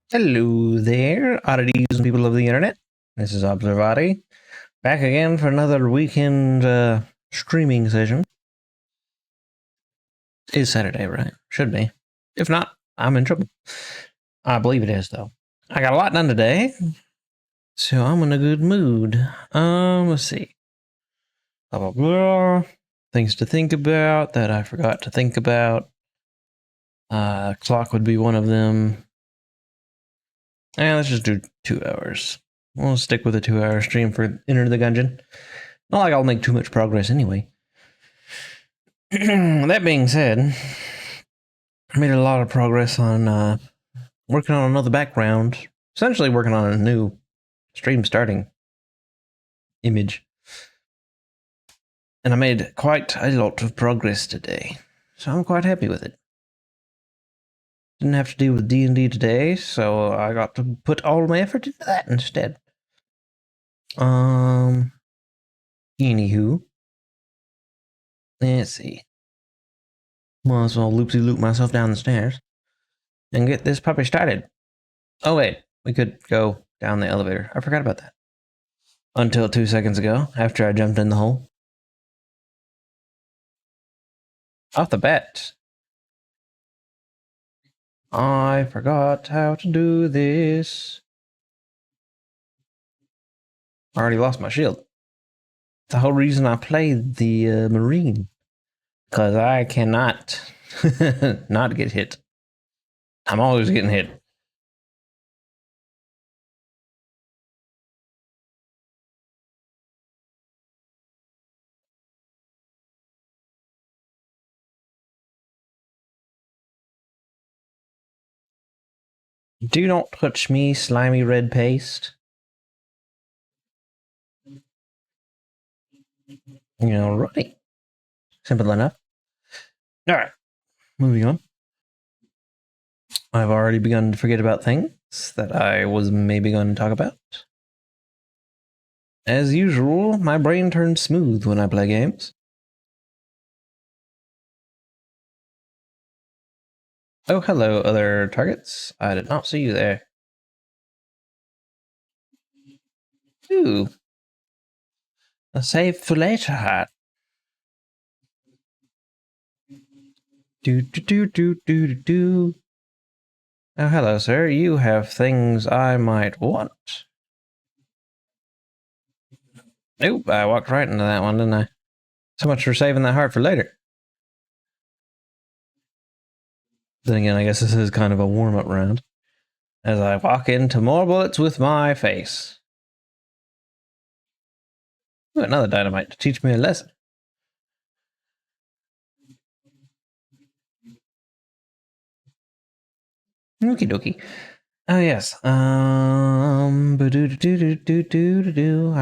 Hello there, oddities and people of the internet. This is Observoddy, back again for another weekend streaming session. It is Saturday, right? Should be. If not, I'm in trouble. I believe it is, though. I got a lot done today, so I'm in a good mood. Let's see. Blah, blah, blah. Things to think about that I forgot to think about. Clock would be one of them. Let's just do 2 hours. We'll stick with a 2-hour stream for Enter the Gungeon. Not like I'll make too much progress anyway. That being said, I made a lot of progress on working on another background. Essentially working on a new stream starting image. And I made quite a lot of progress today. So I'm quite happy with it. Didn't have to deal with D&D today, so I got to put all my effort into that instead. Anywho. Let's see. Might as well loopsy-loop myself down the stairs and get this puppy started. Oh wait, we could go down the elevator. I forgot about that. Until 2 seconds ago, after I jumped in the hole. Off the bat. I forgot how to do this. I already lost my shield. The whole reason I played the Marine. Because I cannot not get hit. I'm always getting hit. Do not touch me, slimy red paste. Alright. Simple enough. Alright. Moving on. I've already begun to forget about things that I was maybe going to talk about. As usual, my brain turns smooth when I play games. Oh, hello, other targets. I did not see you there. Ooh. A save for later hat. Do. Oh, hello, sir. You have things I might want. Oop, I walked right into that one, didn't I? So much for saving that heart for later. Then again, I guess this is kind of a warm-up round. As I walk into more bullets with my face. Ooh, another dynamite to teach me a lesson. Okie dokie. Oh yes. I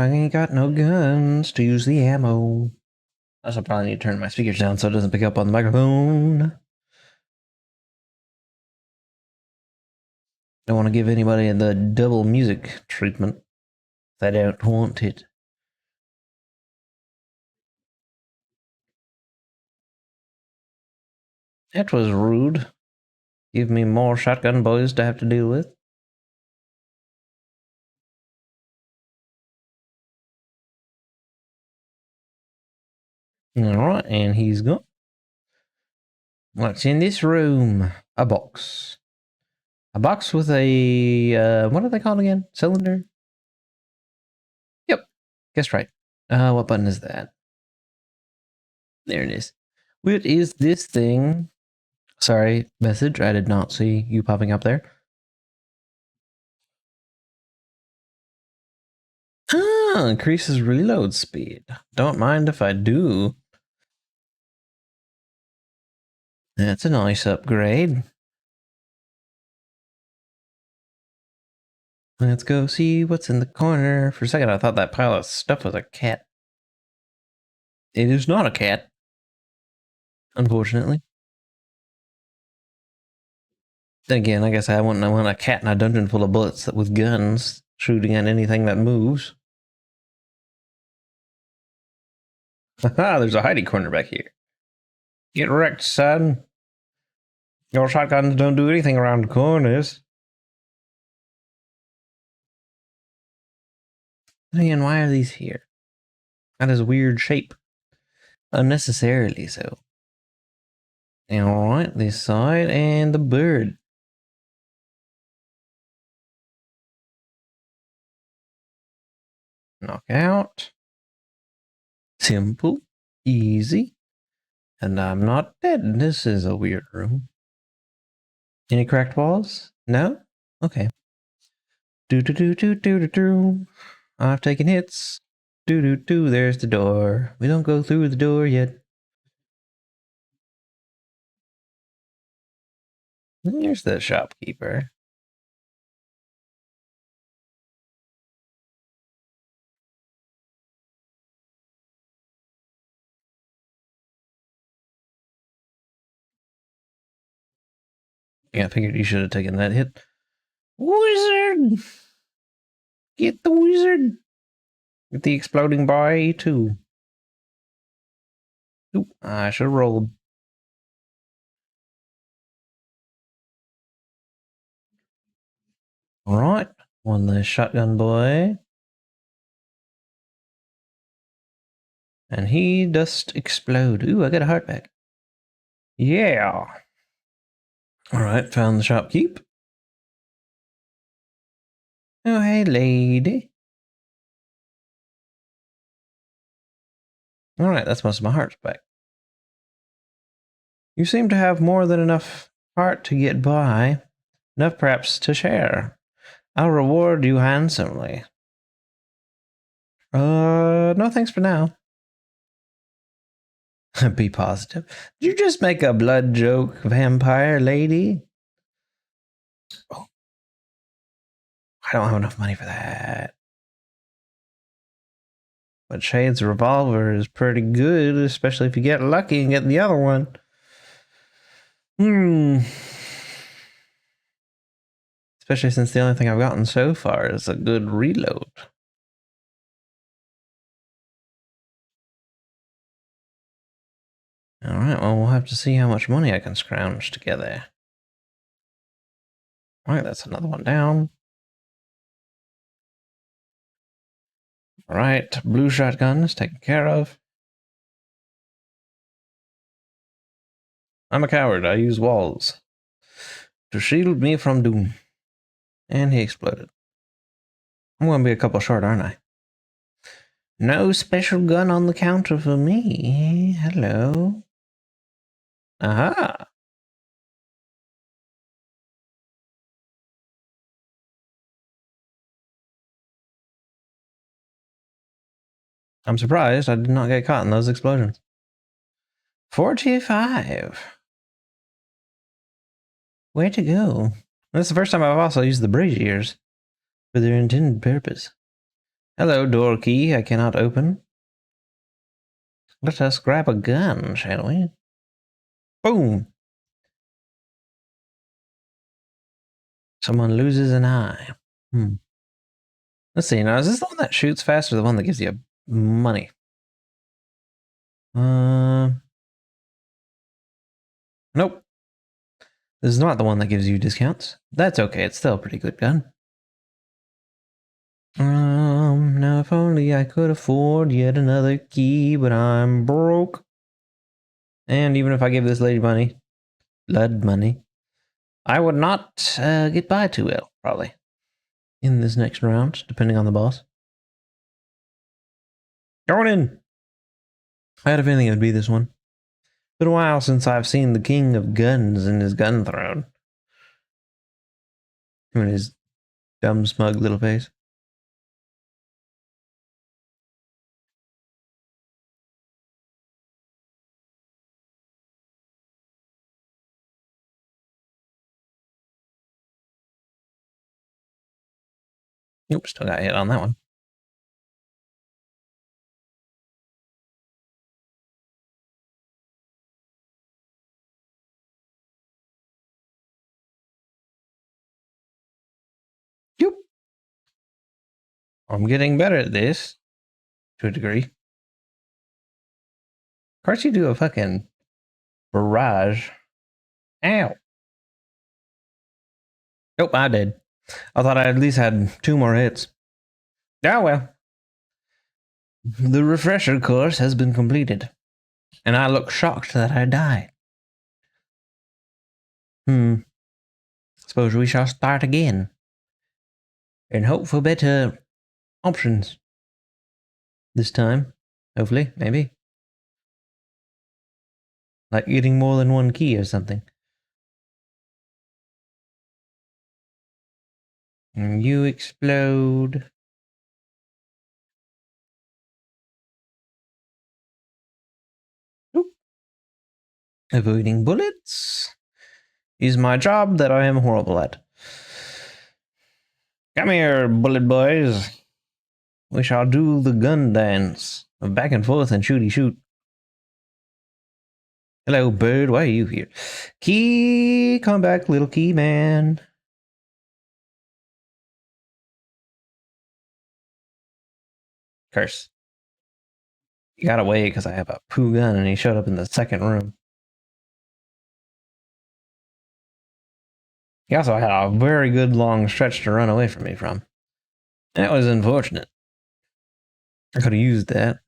ain't got no guns to use the ammo. I also probably need to turn my speakers down so it doesn't pick up on the microphone. Don't want to give anybody the double music treatment. They don't want it. That was rude. Give me more shotgun boys to have to deal with. Alright, and he's gone. What's in this room? A box. A box with a, what are they called again? Cylinder? Yep, guessed right. What button is that? There it is. What is this thing? Sorry, message. I did not see you popping up there. Ah, increases reload speed. Don't mind if I do. That's a nice upgrade. Let's go see what's in the corner. For a second, I thought that pile of stuff was a cat. It is not a cat. Unfortunately. Then again, I guess I wouldn't want a cat in a dungeon full of bullets with guns shooting at anything that moves. Haha, there's a hidey corner back here. Get wrecked, son. Your shotguns don't do anything around corners. And why are these here? That is a weird shape. Unnecessarily so. Alright, this side and the bird. Knockout. Simple. Easy. And I'm not dead. This is a weird room. Any cracked walls? No? Okay. Do do do do do do do. I've taken hits. Do do do. There's the door. We don't go through the door yet. Here's the shopkeeper. Yeah, I figured you should have taken that hit. Wizard! Get the wizard! Get the exploding boy, too. Oop, I should have rolled. Alright, one less shotgun boy. And he does explode. Ooh, I got a heart back. Yeah. Alright, found the shopkeep. Oh, hey, lady. Alright, that's most of my hearts back. You seem to have more than enough heart to get by. Enough perhaps to share. I'll reward you handsomely. No thanks for now. Be positive. Did you just make a blood joke, vampire lady? Oh, I don't have enough money for that. But Shade's revolver is pretty good, especially if you get lucky and get the other one. Especially since the only thing I've gotten so far is a good reload. Alright, well, we'll have to see how much money I can scrounge together. Alright, that's another one down. Alright, blue shotgun is taken care of. I'm a coward. I use walls to shield me from doom. And he exploded. I'm going to be a couple short, aren't I? No special gun on the counter for me. Hello. Aha. I'm surprised I did not get caught in those explosions. 45. Way to go. That's the first time I've also used the braziers for their intended purpose. Hello, door key I cannot open. Let us grab a gun, shall we? Boom. Someone loses an eye. Let's see, now is this the one that shoots fast or the one that gives you money? Nope. This is not the one that gives you discounts. That's okay, it's still a pretty good gun. Now if only I could afford yet another key, but I'm broke. And even if I give this lady money, blood money, I would not get by too well, probably, in this next round, depending on the boss. Going in! I had a feeling it would be this one. Been a while since I've seen the king of guns in his gun throne. Him and his dumb, smug little face. Nope, still got hit on that one. Yep. I'm getting better at this, to a degree. Of course you do a fucking barrage. Ow. Nope, I did. I thought I at least had 2 more hits. Oh well. The refresher course has been completed, and I look shocked that I died. Suppose we shall start again, and hope for better options this time. Hopefully, maybe. Like getting more than one key or something. And you explode. Oop. Avoiding bullets is my job that I am horrible at. Come here, bullet boys. We shall do the gun dance of back and forth and shooty shoot. Hello, bird. Why are you here? Key, come back, little key man. Curse. He got away because I have a poo gun and he showed up in the second room. He also had a very good long stretch to run away from me from. That was unfortunate. I could have used that.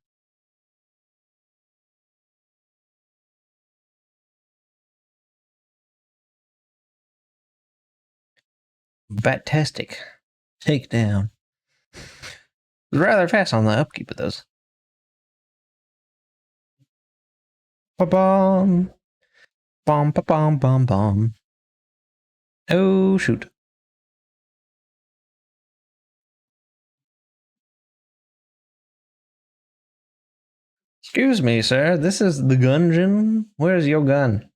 Batastic. Takedown. Rather fast on the upkeep of those. Ba-bomb. Bomb, ba-bomb, bomb, bomb. Oh, shoot. Excuse me, sir. This is the Gungeon. Where's your gun?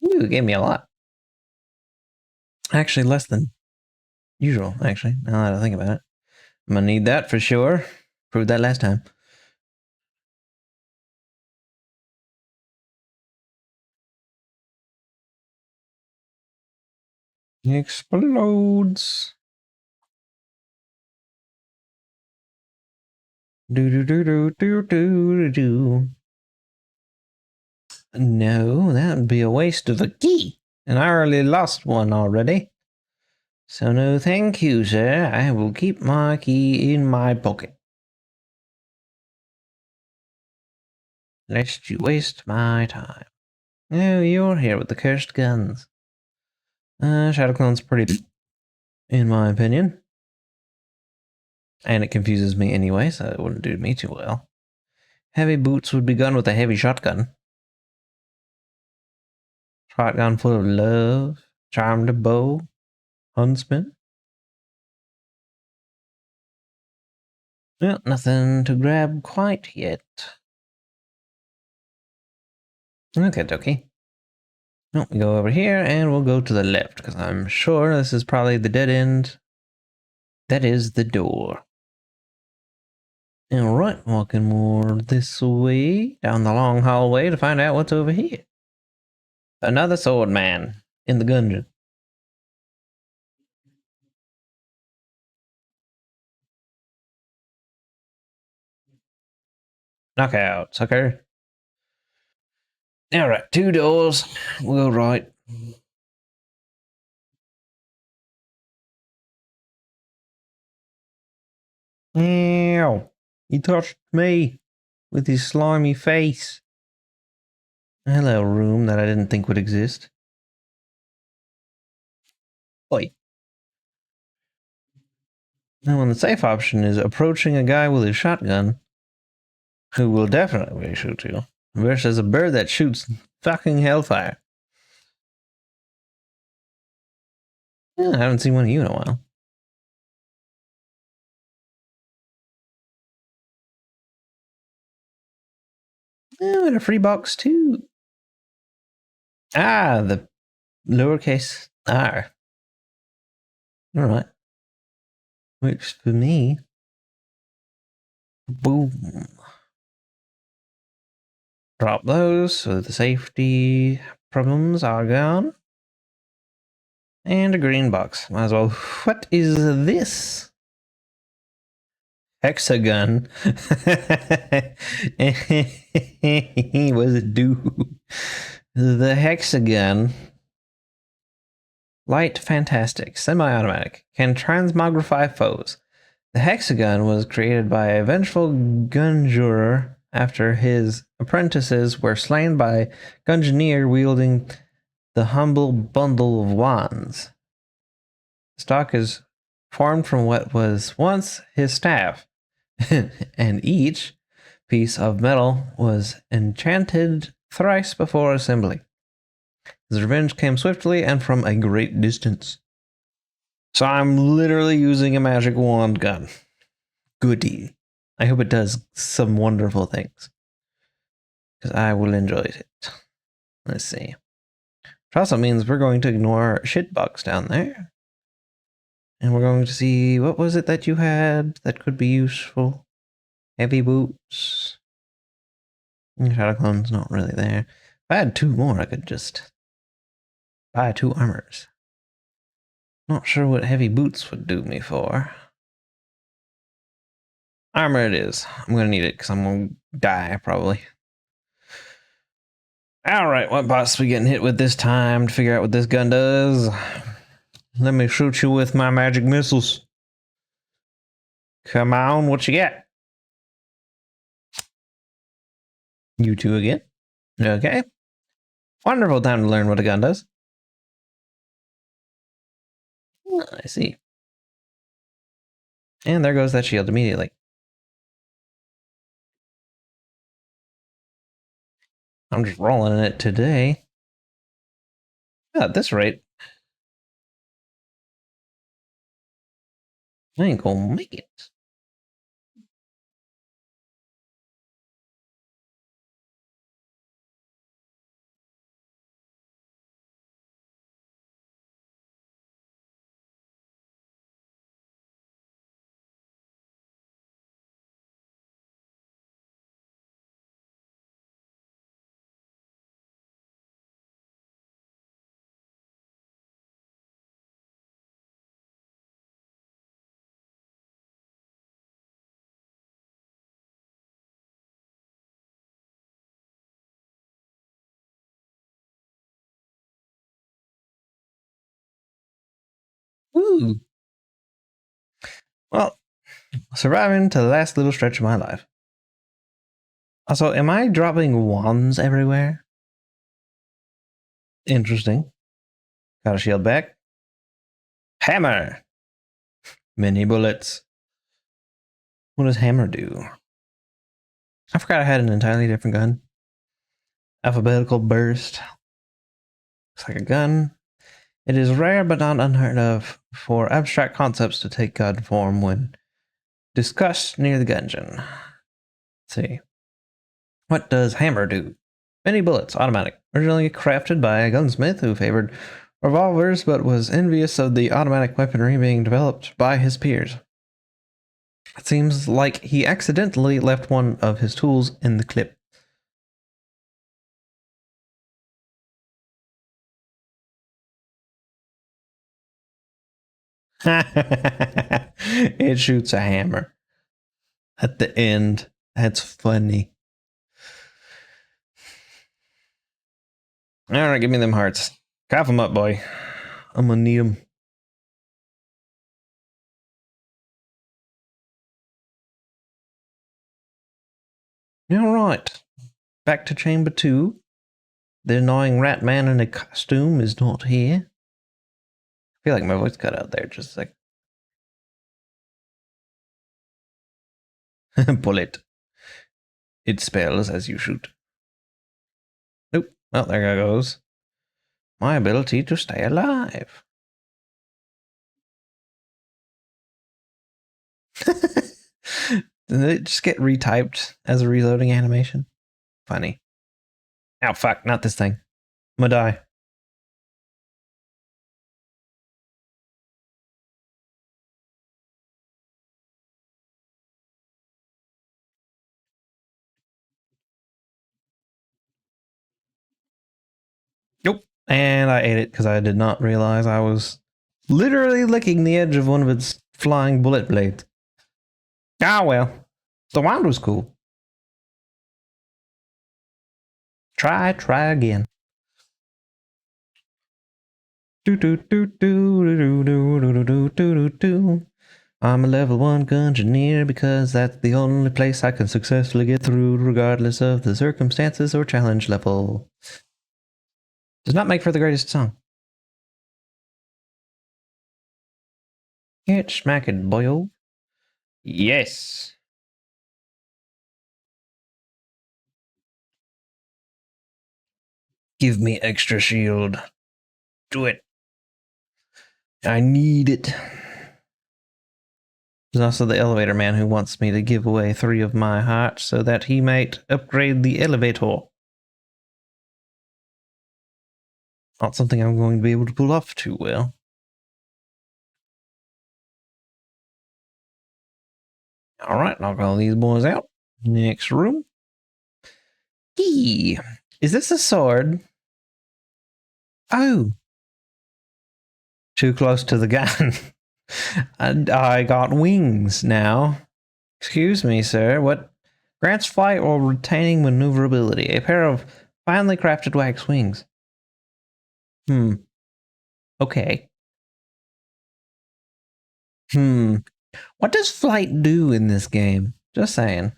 Ooh, it gave me a lot. Actually, less than usual, actually, now that I think about it. I'm gonna need that for sure. Proved that last time. He explodes. Do do do do do do do. No, that would be a waste of a key. And I already lost one already. So no thank you, sir. I will keep my key in my pocket. Lest you waste my time. Oh, you're here with the cursed guns. Shadow Clone's pretty, in my opinion. And it confuses me anyway, so it wouldn't do me too well. Heavy boots would be gone with a heavy shotgun. Shotgun full of love. Charmed bow. Huntsman. Well, nothing to grab quite yet. Okay, dokie. No, we go over here and we'll go to the left because I'm sure this is probably the dead end. That is the door. Alright, walking more this way down the long hallway to find out what's over here. Another sword man in the Gungeon. Knockout, sucker. Alright, 2 doors. We'll go right. Ew. He touched me with his slimy face. Hello, room that I didn't think would exist. Oi. Now, when the safe option is approaching a guy with his shotgun, who will definitely shoot you, versus a bird that shoots fucking hellfire. Yeah, I haven't seen one of you in a while. Oh, and a free box too. Ah, the lowercase r. All right. Works for me. Boom. Drop those so the safety problems are gone. And a green box. Might as well. What is this? Hexagon. What does it do? The hexagon. Light fantastic. Semi-automatic. Can transmogrify foes. The hexagun was created by a vengeful Gungeon after his apprentices were slain by Gungeoneer wielding the humble bundle of wands. The stock is formed from what was once his staff, and each piece of metal was enchanted thrice before assembly. His revenge came swiftly and from a great distance. So I'm literally using a magic wand gun. Goody. I hope it does some wonderful things. Because I will enjoy it. Let's see. Which also means we're going to ignore shitbox down there. And we're going to see, what was it that you had that could be useful? Heavy boots. Shadow clone's not really there. If I had 2 more, I could just buy 2 armors. Not sure what heavy boots would do me for. Armor it is. I'm going to need it because I'm going to die, probably. Alright, what boss are we getting hit with this time to figure out what this gun does? Let me shoot you with my magic missiles. Come on, what you got? You 2 again? Okay. Wonderful time to learn what a gun does. I see. And there goes that shield immediately. I'm just rolling in it today. At this rate, I ain't gonna make it. Ooh. Well, surviving to the last little stretch of my life. Also, am I dropping wands everywhere? Interesting. Got a shield back. Hammer! Mini bullets. What does hammer do? I forgot I had an entirely different gun. Alphabetical burst. Looks like a gun. It is rare but not unheard of for abstract concepts to take gun form when discussed near the Gungeon. Let's see. What does hammer do? Many bullets, automatic. Originally crafted by a gunsmith who favored revolvers but was envious of the automatic weaponry being developed by his peers. It seems like he accidentally left one of his tools in the clip. It shoots a hammer at the end. That's funny. All right, give me them hearts. Cough them up, boy. I'm gonna need them. All right. Back to chamber 2. The annoying rat man in a costume is not here. I feel like my voice cut out there just a sec. Bullet. It spells as you shoot. Nope. Well, there it goes. My ability to stay alive. Did it just get retyped as a reloading animation? Funny. Ow, fuck, not this thing. I'm gonna die. Nope. And I ate it because I did not realize I was literally licking the edge of one of its flying bullet blades. Ah, well. The wand was cool. Try again. Do do do do do do do do do do do. I'm a level 1 Gungeoneer because that's the only place I can successfully get through regardless of the circumstances or challenge level. Does not make for the greatest song. Get smacked, boyo. Yes. Give me extra shield. Do it. I need it. There's also the elevator man who wants me to give away 3 of my hearts so that he might upgrade the elevator. Not something I'm going to be able to pull off too well. Alright, knock all these boys out. Next room. Is this a sword? Oh. Too close to the gun. And I got wings now. Excuse me, sir. What grants flight or retaining maneuverability? A pair of finely crafted wax wings. Okay. What does flight do in this game? Just saying.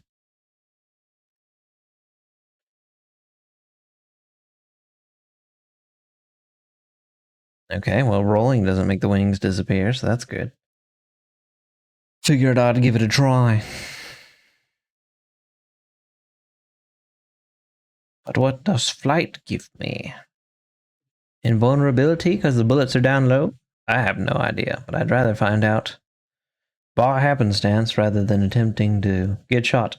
Okay, well, rolling doesn't make the wings disappear, so that's good. Figured I'd give it a try. But what does flight give me? Invulnerability because the bullets are down low? I have no idea, but I'd rather find out by happenstance rather than attempting to get shot.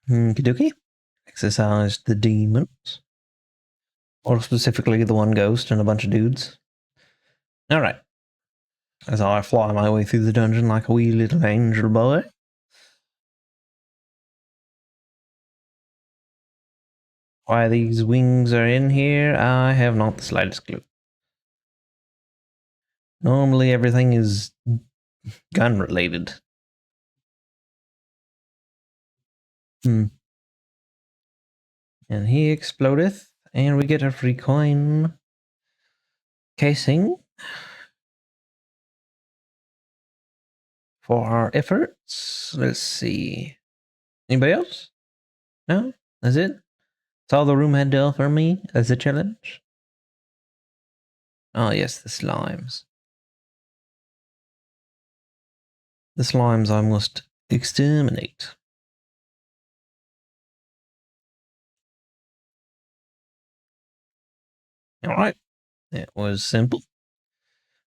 Kidoki? Exercise the demons. Or specifically the one ghost and a bunch of dudes. Alright. As I fly my way through the dungeon like a wee little angel boy. Why these wings are in here, I have not the slightest clue. Normally everything is gun related. And he explodeth, and we get a free coin. Casing. For our efforts. Let's see. Anybody else? No? That's it? That's all the room had to offer me as a challenge? Oh yes, the slimes. The slimes I must exterminate. Alright. It was simple.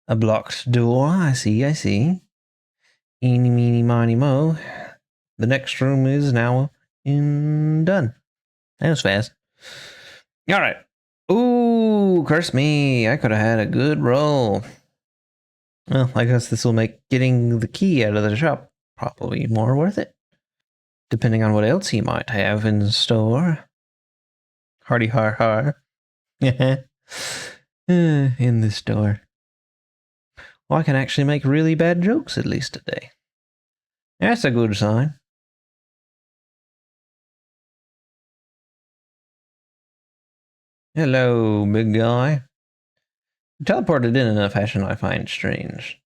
A blocked door, I see. Eeny, meeny, miny, mo. The next room is now done. That was fast. Alright. Ooh, curse me. I could have had a good roll. Well, I guess this will make getting the key out of the shop probably more worth it. Depending on what else he might have in store. Hardy har har. In the store. Well, I can actually make really bad jokes at least today. That's a good sign. Hello, big guy. Teleported in enough fashion I find strange.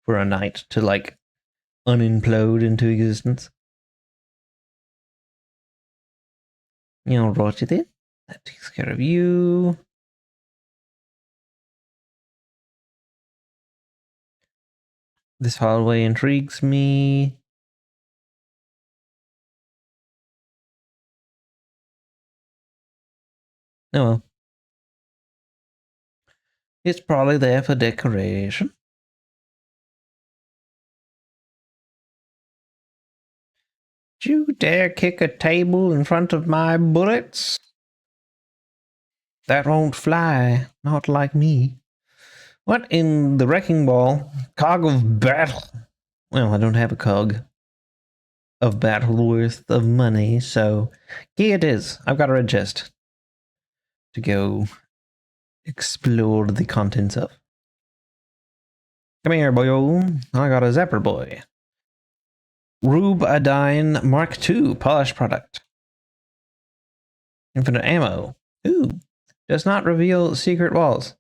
For a knight to, like, unimplode into existence. You'll rotate it. That takes care of you. This hallway intrigues me. Oh well. It's probably there for decoration. Do you dare kick a table in front of my bullets? That won't fly. Not like me. What in the wrecking ball? Cog of battle. Well, I don't have a cog of battle worth of money, so here it is. I've got a red chest to go explore the contents of. Come here, boyo. I got a zapper boy. Rubadine Mark II polish product. Infinite ammo. Ooh. Does not reveal secret walls.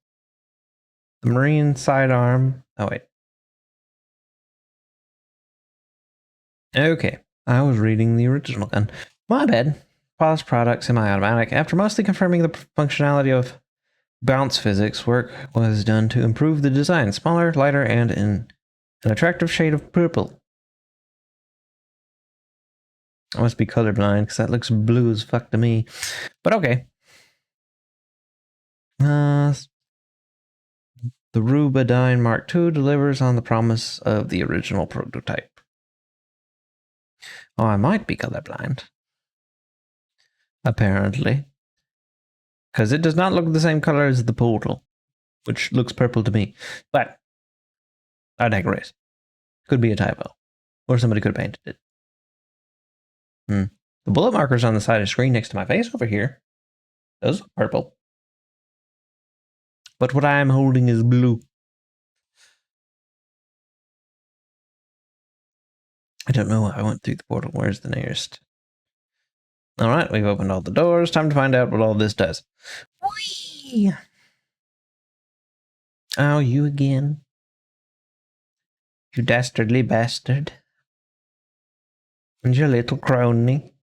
The marine sidearm. Oh, wait. Okay. I was reading the original gun. My bad. Polished product, semi-automatic. After mostly confirming the functionality of bounce physics, work was done to improve the design. Smaller, lighter, and in an attractive shade of purple. I must be colorblind because that looks blue as fuck to me. But okay. The Rubadine Mark II delivers on the promise of the original prototype. Oh, I might be colorblind. Apparently. Because it does not look the same color as the portal, which looks purple to me. But I digress. Could be a typo. Or somebody could have painted it. The bullet markers on the side of the screen next to my face over here, those are purple. But what I am holding is blue. I don't know. I went through the portal. Where's the nearest? All right, we've opened all the doors. Time to find out what all this does. Whee! Oh, you again? You dastardly bastard. And your little crony.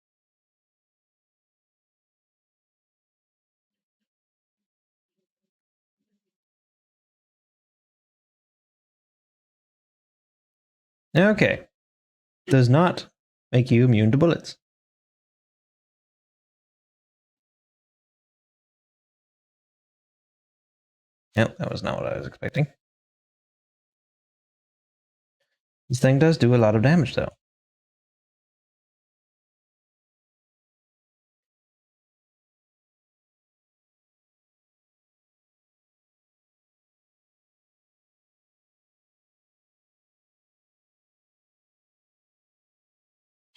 Okay. Does not make you immune to bullets. Yep, that was not what I was expecting. This thing does do a lot of damage, though.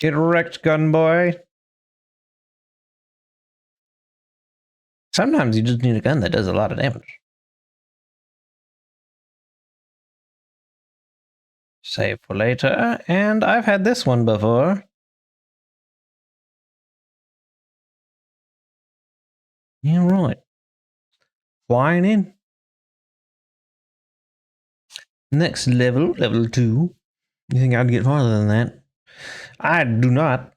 Get wrecked, gun boy. Sometimes you just need a gun that does a lot of damage. Save for later, and I've had this one before. Yeah, right. Flying in. Next level, level 2. You think I'd get farther than that? I do not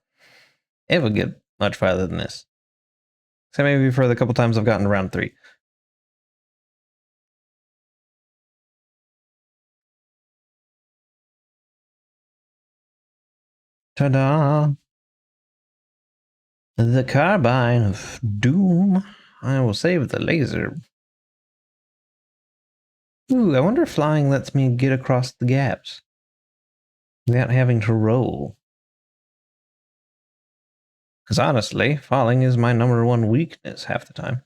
ever get much farther than this. So maybe for the couple times I've gotten to round 3. Ta-da! The carbine of doom. I will save the laser. Ooh, I wonder if flying lets me get across the gaps without having to roll. Because honestly, falling is my #1 weakness half the time.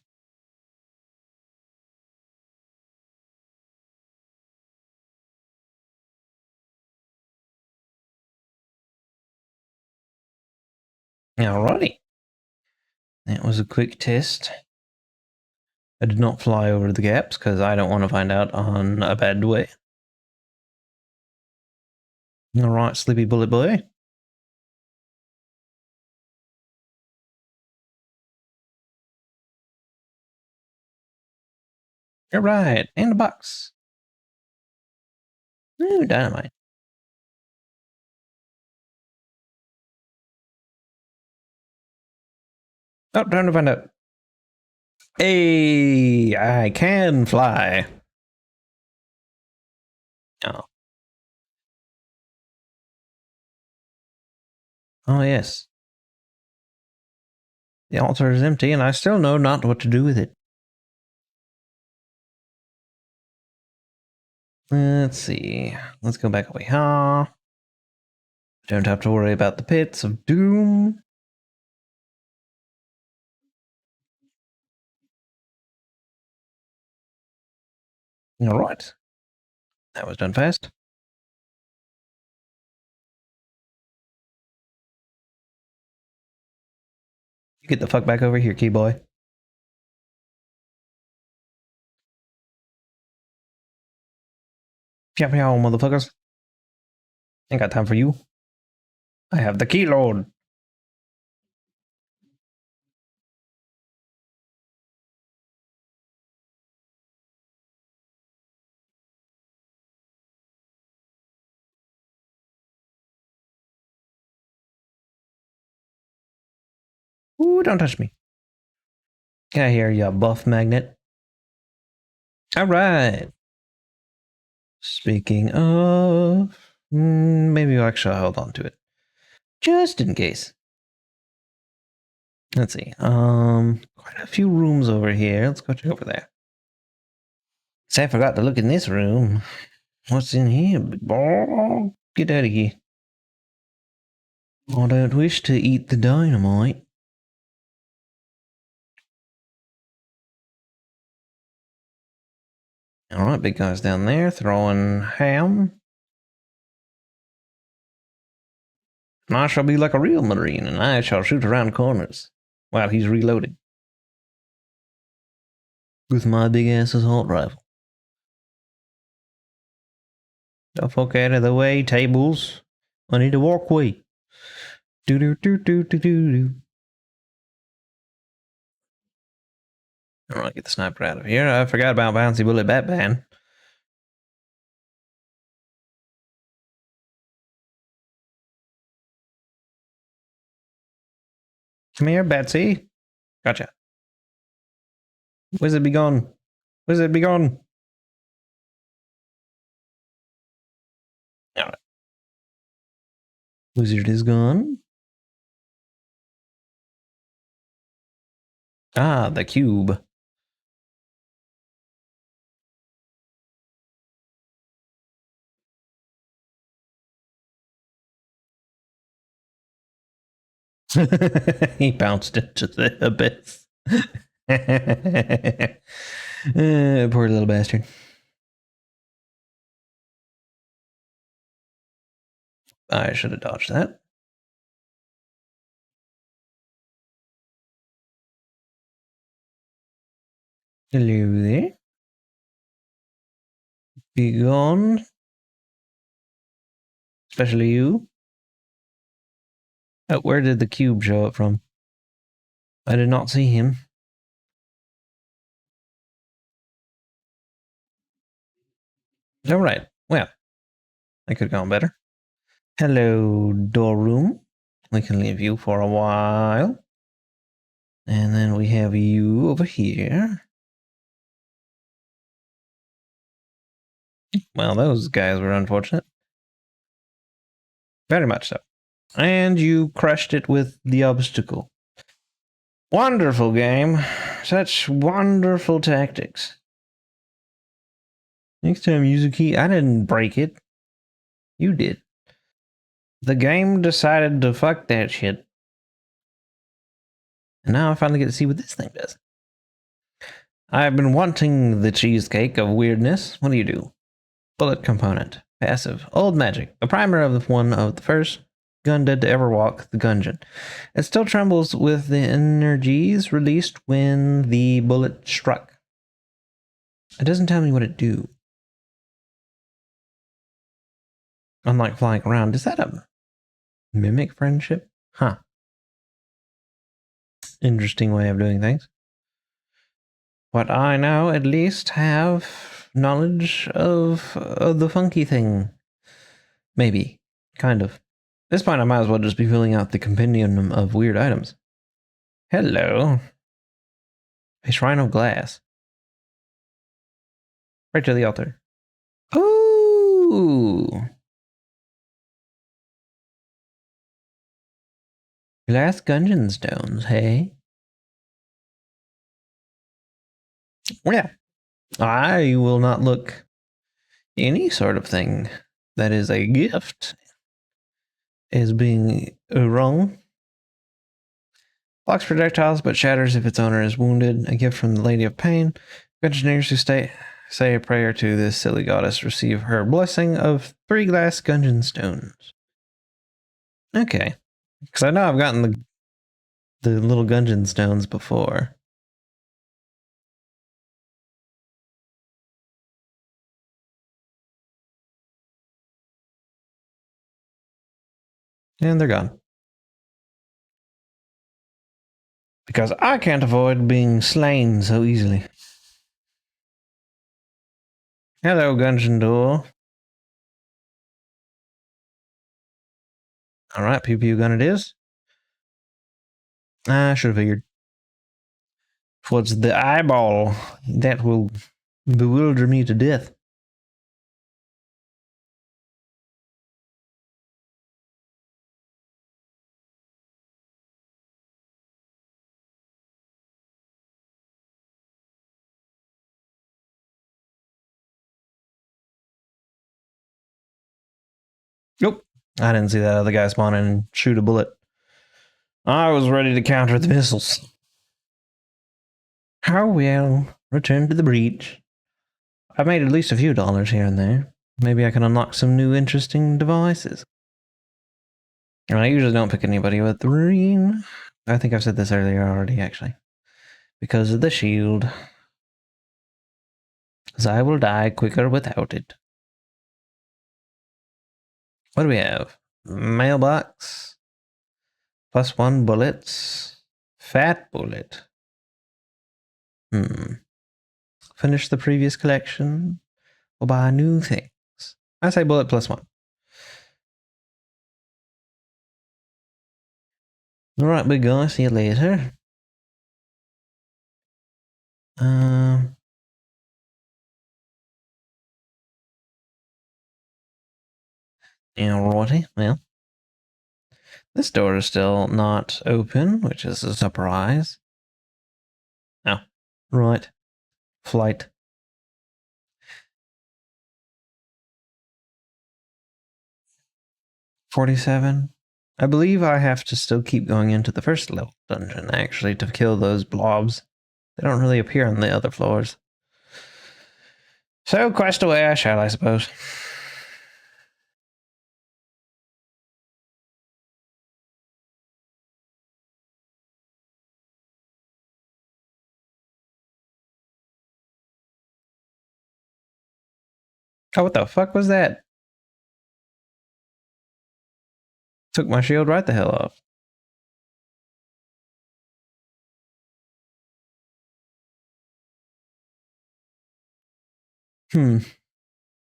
Alrighty. That was a quick test. I did not fly over the gaps because I don't want to find out on a bad way. Alright, sleepy bullet boy. Alright, and a box. Ooh, dynamite. Oh, time to find out. Hey, I can fly. Oh. Oh, yes. The altar is empty, and I still know not what to do with it. Let's see. Let's go back over here. Don't have to worry about the pits of doom. Alright. That was done fast. You get the fuck back over here, key boy. Meow meow, motherfuckers. Ain't got time for you. I have the key, Lord. Ooh, don't touch me. Get out of here, you buff magnet. All right. Speaking of, maybe I'll actually hold on to it. Just in case. Let's see. Quite a few rooms over here. Let's go check over there. Say I forgot to look in this room. What's in here, big boy? Get out of here. I don't wish to eat the dynamite. Alright, big guy's down there throwing ham. And I shall be like a real marine, and I shall shoot around corners while he's reloading. With my big ass assault rifle. The fuck out of the way, tables. I need to walk away. Do do do do do do do. Alright, get the sniper out of here. I forgot about Bouncy Bullet Batman. Come here, Betsy. Gotcha. Wizard be gone. Wizard be gone. Alright. Wizard is gone. Ah, the cube. He bounced into the abyss. Poor little bastard. I should have dodged that. Hello there. Be gone. Especially you. Oh, where did the cube show up from? I did not see him. All right. Well, I could have gone better. Hello, door room. We can leave you for a while. And then we have you over here. Well, those guys were unfortunate. Very much so. And you crushed it with the obstacle. Wonderful game. Such wonderful tactics. Next time use a key. I didn't break it. You did. The game decided to fuck that shit. And now I finally get to see what this thing does. I've been wanting the cheesecake of weirdness. What do? Bullet component. Passive. Old magic. The primer of one of the first gun dead to ever walk the Gungeon. It still trembles with the energies released when the bullet struck. It doesn't tell me what it do. Unlike flying around, is that a mimic friendship? Huh. Interesting way of doing things. But I now at least have knowledge of the funky thing. Maybe. Kind of. At this point, I might as well just be filling out the compendium of weird items. Hello. A shrine of glass. Right to the altar. Ooh. Glass Gungeon stones, hey? Yeah. I will not look any sort of thing that is a gift as being wrong. Blocks projectiles but shatters if its owner is wounded. A gift from the Lady of Pain. Engineers who say a prayer to this silly goddess receive her blessing of 3 glass Gungeon stones. Okay. Because I know I've gotten the little Gungeon stones before. And they're gone. Because I can't avoid being slain so easily. Hello, Gungeon door. Alright, pew pew gun it is. I should have figured. What's the eyeball? That will bewilder me to death. Nope. I didn't see that other guy spawn in and shoot a bullet. I was ready to counter the missiles. How well. Return to the breach. I've made at least a few dollars here and there. Maybe I can unlock some new interesting devices. And I usually don't pick anybody with green. I think I've said this earlier already, actually. Because of the shield. As I will die quicker without it. What do we have? Mailbox. +1 bullets. Fat bullet. Finish the previous collection. Or buy new things. I say bullet +1. Alright, big guy. See you later. Alrighty. Well. This door is still not open, which is a surprise. Oh. Right. Flight. 47. I believe I have to still keep going into the first level dungeon, actually, to kill those blobs. They don't really appear on the other floors. So, quest away I shall, I suppose. Oh, what the fuck was that? Took my shield right the hell off.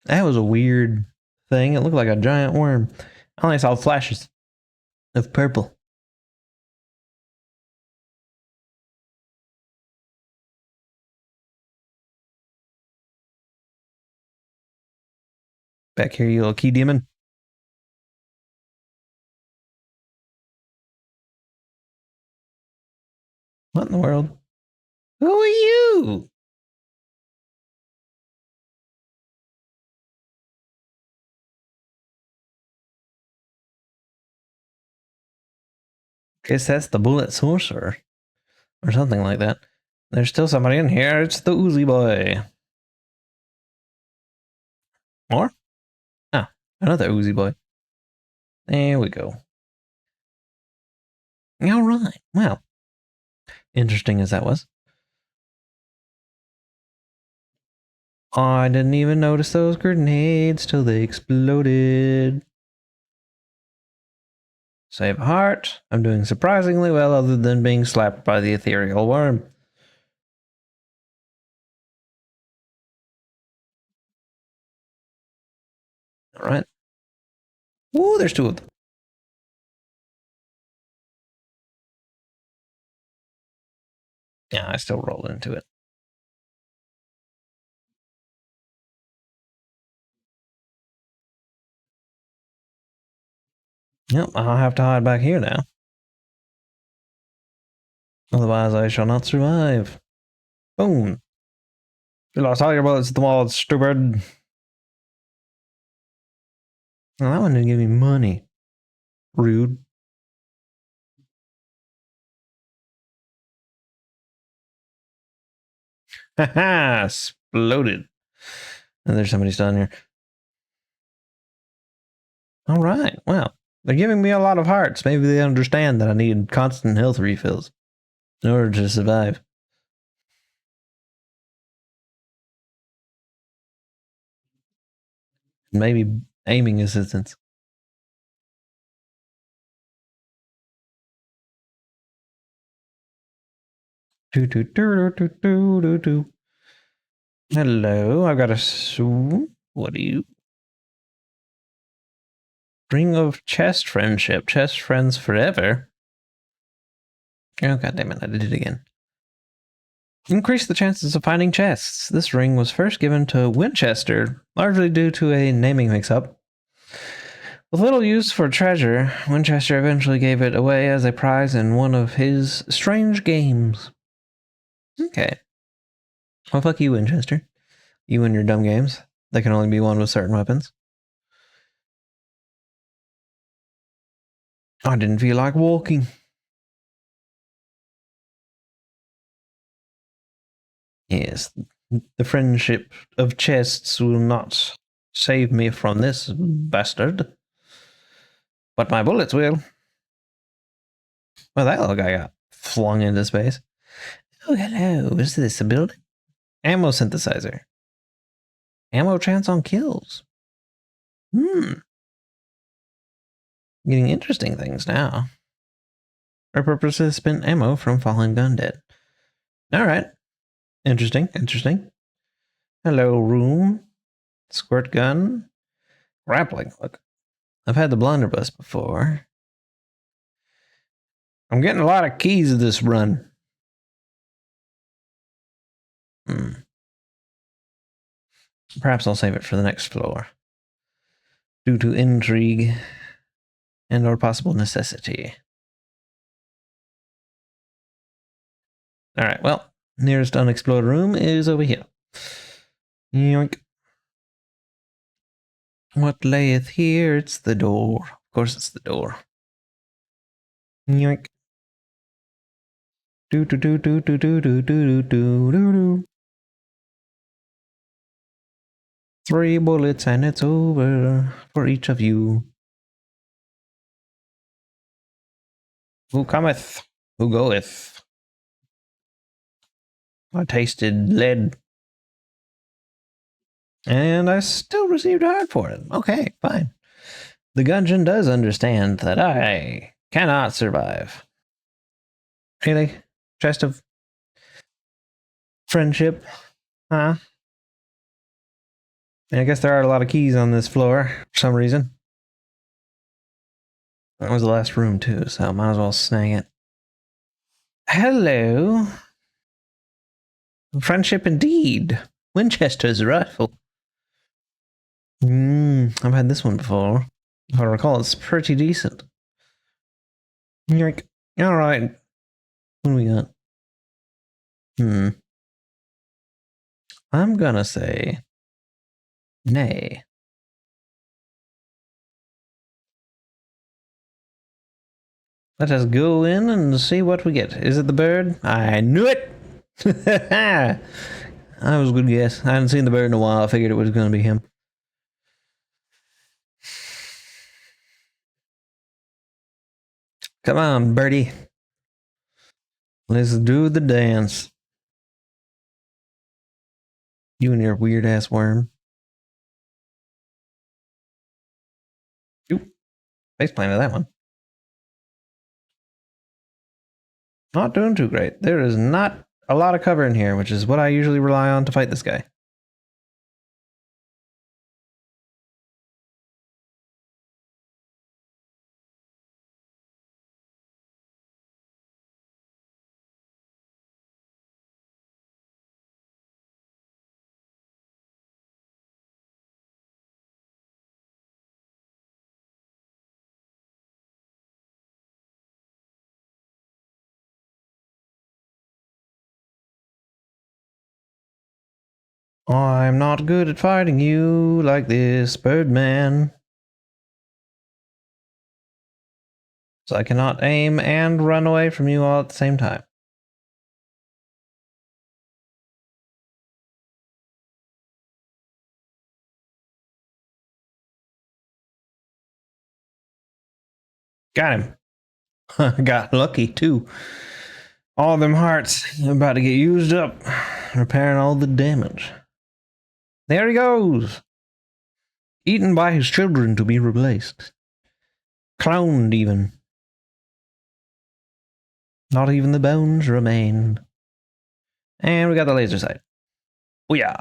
That was a weird thing. It looked like a giant worm. I only saw flashes of purple. Back here, you little key demon. What in the world? Who are you? Guess that's the bullet sorcerer. Or something like that. There's still somebody in here. It's the Uzi boy. More? Ah, another Uzi boy. There we go. All right. Well, interesting as that was. I didn't even notice those grenades till they exploded. Save a heart. I'm doing surprisingly well other than being slapped by the ethereal worm. All right. Ooh, there's two of them. Yeah, I still roll into it. Yep, I'll have to hide back here now. Otherwise, I shall not survive. Boom. You lost all your bullets at the wall, stupid. Well, that one didn't give me money. Rude. Haha, exploded. And there's somebody still in here. All right, well, they're giving me a lot of hearts. Maybe they understand that I need constant health refills in order to survive. Maybe aiming assistance. Do, do, do, do, do, do, do. Hello, I've got a... What are you? Ring of chest friendship. Chest friends forever. Oh, god damn it, I did it again. Increase the chances of finding chests. This ring was first given to Winchester, largely due to a naming mix-up. With little use for treasure, Winchester eventually gave it away as a prize in one of his strange games. Okay. Well, fuck you, Winchester. You and your dumb games. They can only be won with certain weapons. I didn't feel like walking. Yes, the friendship of chests will not save me from this bastard. But my bullets will. Well, that little guy got flung into space. Oh, hello. Is this a building? Ammo synthesizer. Ammo chance on kills. Getting interesting things now. Repurposes spent ammo from fallen gun dead. Alright. Interesting. Hello, room. Squirt gun. Grappling hook. I've had the blunderbuss before. I'm getting a lot of keys of this run. Perhaps I'll save it for the next floor. Due to intrigue and or possible necessity. Alright, well, nearest unexplored room is over here. Yoink. What layeth here? It's the door. Of course it's the door. Yoink. Do do do do do do do do do do do. 3 bullets and it's over for each of you. Who cometh? Who goeth? I tasted lead. And I still received a heart for it. Okay, fine. The Gungeon does understand that I cannot survive. Really? Chest of friendship? Huh? I guess there are a lot of keys on this floor for some reason. That was the last room too, so I might as well snag it. Hello. Friendship indeed. Winchester's rifle. I've had this one before. If I recall, it's pretty decent. Yoink. Alright. What do we got? I'm gonna say nay. Let us go in and see what we get. Is it the bird? I knew it! That was a good guess. I hadn't seen the bird in a while. I figured it was going to be him. Come on, birdie. Let's do the dance. You and your weird ass worm. Oop. Face planted that one. Not doing too great. There is not a lot of cover in here, which is what I usually rely on to fight this guy. I'm not good at fighting you like this, Birdman. So I cannot aim and run away from you all at the same time. Got him. Got lucky too. All them hearts about to get used up, repairing all the damage. There he goes. Eaten by his children to be replaced. Cloned even. Not even the bones remain. And we got the laser sight. Oh yeah.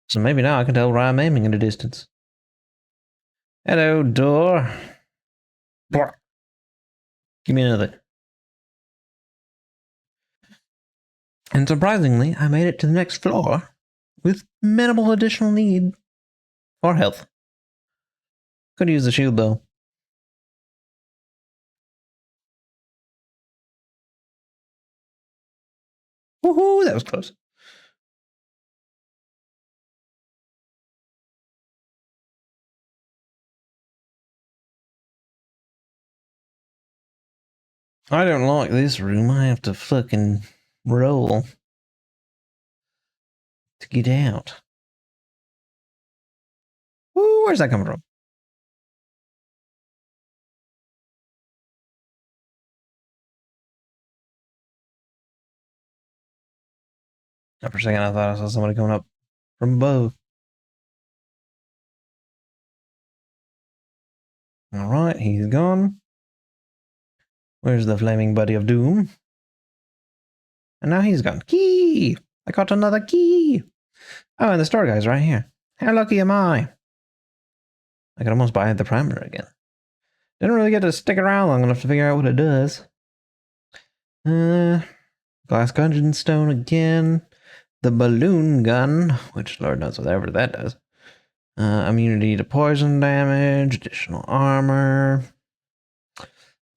So maybe now I can tell where I'm aiming in the distance. Hello, door. Give me another. And surprisingly, I made it to the next floor with minimal additional need for health. Could use the shield though. Woohoo, that was close. I don't like this room. I have to fucking roll to get out. Woo, where's that coming from? For a second, I thought I saw somebody coming up from above. All right, he's gone. Where's the flaming buddy of doom? And now he's gone. Key! I got another key! Oh, and the store guy's right here. How lucky am I? I could almost buy the primer again. Didn't really get to stick around long enough to figure out what it does. Glass Gungeon stone again. The balloon gun, which Lord knows whatever that does. Immunity to poison damage, additional armor.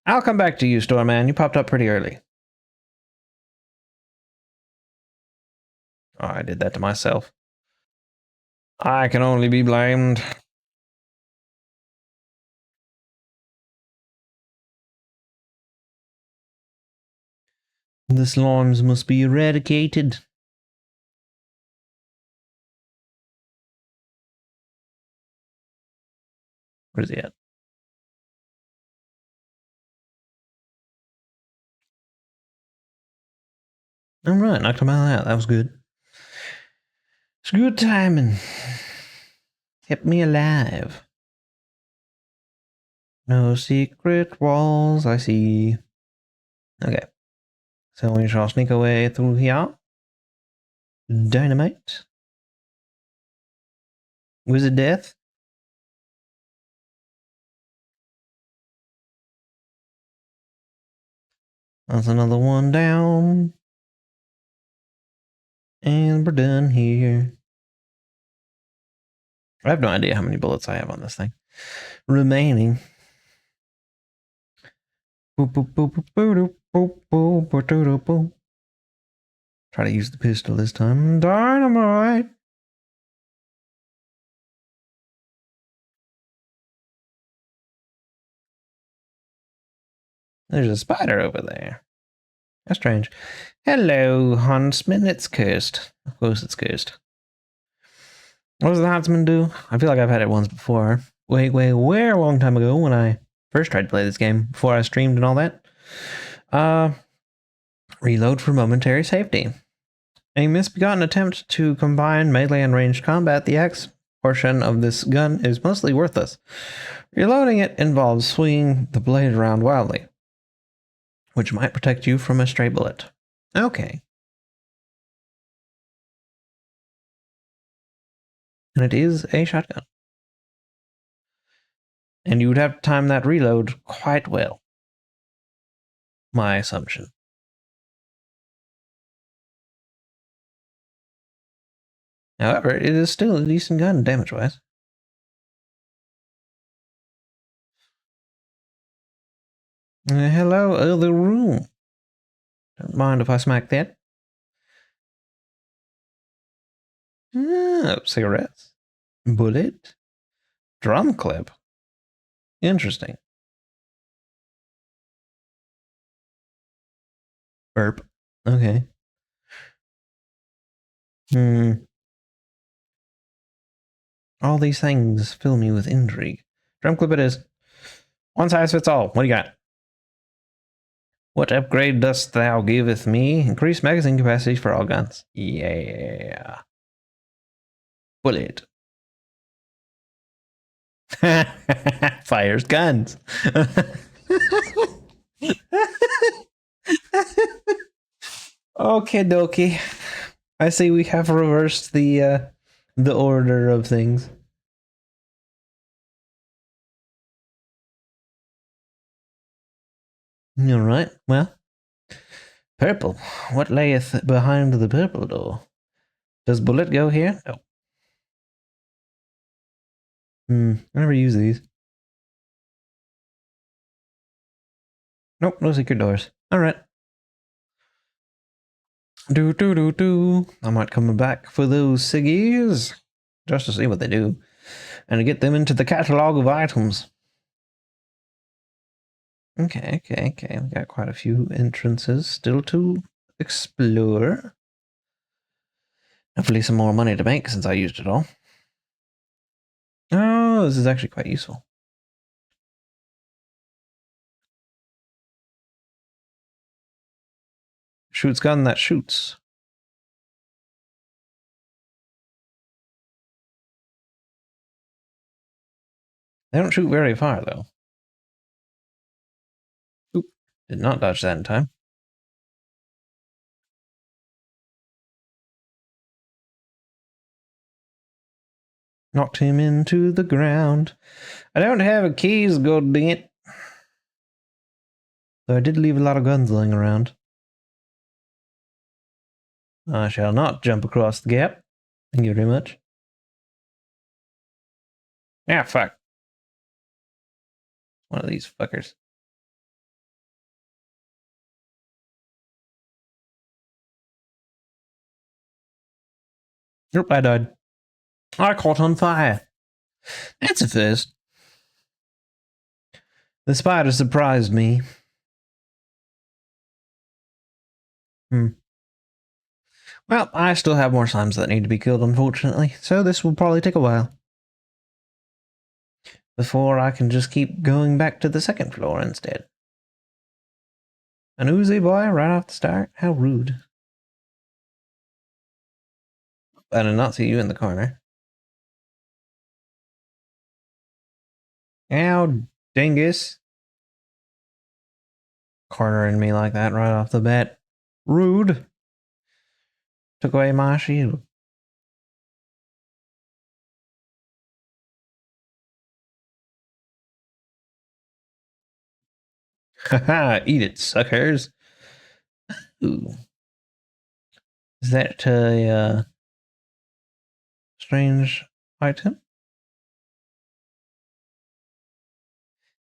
I'll come back to you, store man. You popped up pretty early. Oh, I did that to myself. I can only be blamed. The slimes must be eradicated. Where's he at? All right, knocked him out. That was good. It's good timing. Kept me alive. No secret walls, I see. Okay. So we shall sneak away through here. Dynamite. Wizard death. That's another one down. And we're done here. I have no idea how many bullets I have on this thing remaining. Try to use the pistol this time. Dynamite! There's a spider over there. That's strange. Hello, huntsman. It's cursed. Of course it's cursed. What does the huntsman do? I feel like I've had it once before. Way a long time ago when I first tried to play this game, before I streamed and all that. Reload for momentary safety. A misbegotten attempt to combine melee and ranged combat, the axe portion of this gun is mostly worthless. Reloading it involves swinging the blade around wildly, which might protect you from a stray bullet. Okay. And it is a shotgun. And you would have to time that reload quite well. My assumption. However, it is still a decent gun damage-wise. Hello, other room. Don't mind if I smack that. Cigarettes. Bullet. Drum clip. Interesting. Burp. Okay. All these things fill me with intrigue. Drum clip it is. One size fits all. What do you got? What upgrade dost thou giveth me? Increased magazine capacity for all guns. Yeah. Bullet. Fires guns. Okay, dokie. I see we have reversed the order of things. All right. Well, purple. What layeth behind the purple door? Does bullet go here? No. I never use these. Nope, no secret doors. All right. I might come back for those ciggies just to see what they do and to get them into the catalog of items. Okay. We got quite a few entrances still to explore. Hopefully some more money to make since I used it all. Oh, this is actually quite useful. Shoots gun that shoots. They don't shoot very far, though. Oop, did not dodge that in time. Knocked him into the ground. I don't have a keys, god dang it. Though I did leave a lot of guns lying around. I shall not jump across the gap. Thank you very much. Ah, fuck. One of these fuckers. Nope, I died. I caught on fire. That's a first. The spider surprised me. Well, I still have more slimes that need to be killed, unfortunately, so this will probably take a while. Before I can just keep going back to the second floor instead. An Uzi boy right off the start? How rude. I did not see you in the corner. Ow, dingus. Cornering me like that right off the bat. Rude. Took away my shield. Haha, eat it, suckers. Ooh. Is that a strange item?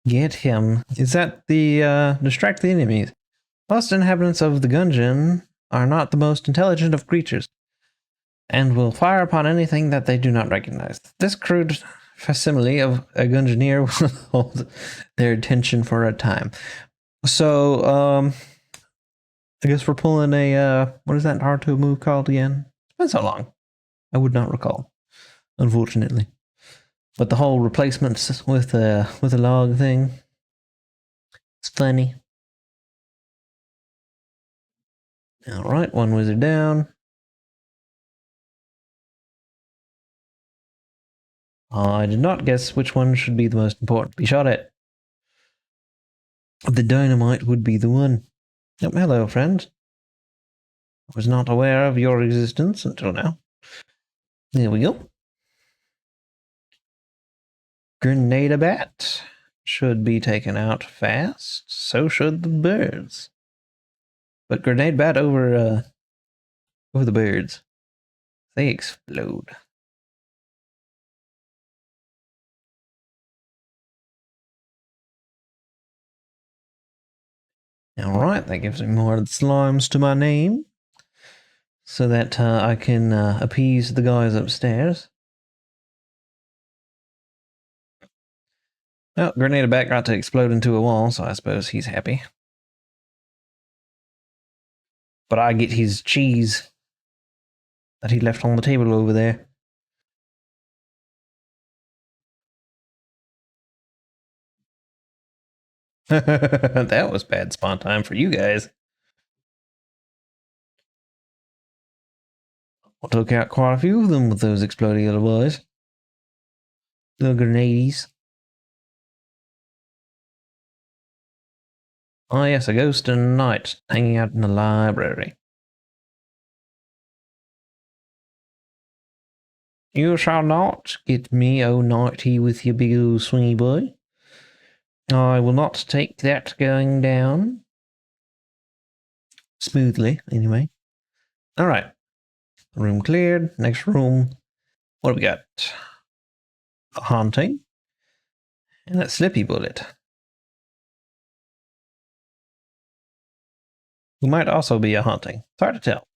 Get him. Is that the distract the enemies? Most inhabitants of the Gungeon are not the most intelligent of creatures, and will fire upon anything that they do not recognize. This crude facsimile of a Gungeoneer will hold their attention for a time. So, I guess we're pulling a, what is that Naruto move called again? It's been so long. I would not recall, unfortunately. But the whole replacements with a log thing, it's funny. All right, one wizard down. I did not guess which one should be the most important to be shot at. The dynamite would be the one. Oh, hello, friend. I was not aware of your existence until now. There we go. Grenade bat should be taken out fast. So should the birds. But grenade bat over the birds. They explode. Alright, that gives me more slimes to my name. So that I can appease the guys upstairs. Well, grenade bat got to explode into a wall, so I suppose he's happy. But I get his cheese that he left on the table over there. That was bad spawn time for you guys. I took out quite a few of them with those exploding little boys. Little grenades. Oh yes, a ghost in the night hanging out in the library. You shall not get me, oh nighty, with your big old swingy boy. I will not take that going down. Smoothly, anyway. Alright. Room cleared. Next room. What do we got? A haunting. And a slippy bullet. Who might also be a haunting. It's hard to tell.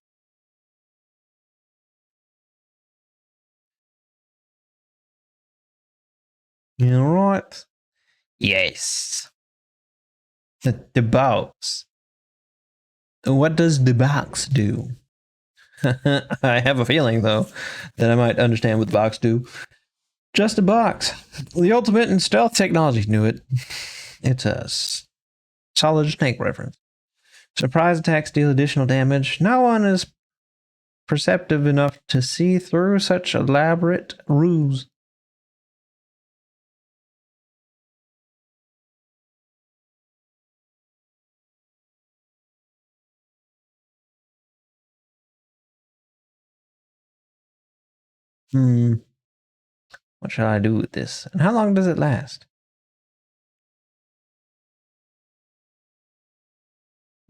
Alright. Yes. The box. What does the box do? I have a feeling, though, that I might understand what the box do. Just a box. The ultimate in stealth technology. Knew it. It's a solid snake reference. Surprise attacks deal additional damage. No one is perceptive enough to see through such elaborate ruse. What shall I do with this? And how long does it last?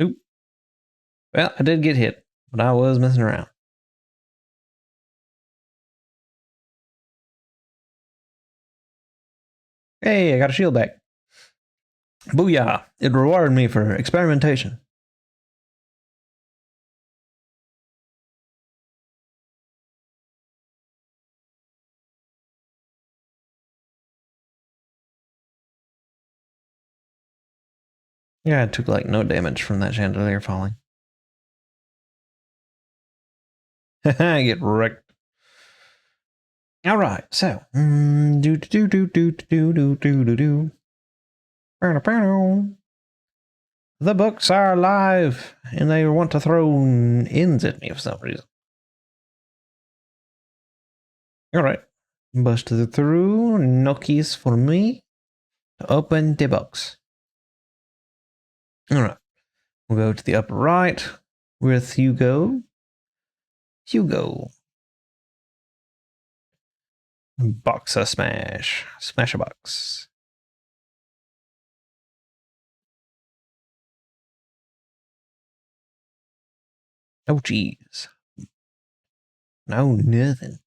Oop. Well, I did get hit, but I was messing around. Hey, I got a shield back. Booyah. It rewarded me for experimentation. Yeah, I took like no damage from that chandelier falling. I get wrecked. All right, so do do do do do do do do do. The books are alive, and they want to throw ends at me for some reason. All right, bust through. No keys for me to open the box. All right, we'll go to the upper right with Hugo. Hugo. Boxa smash. Smash a box. Oh, jeez. No, nothing.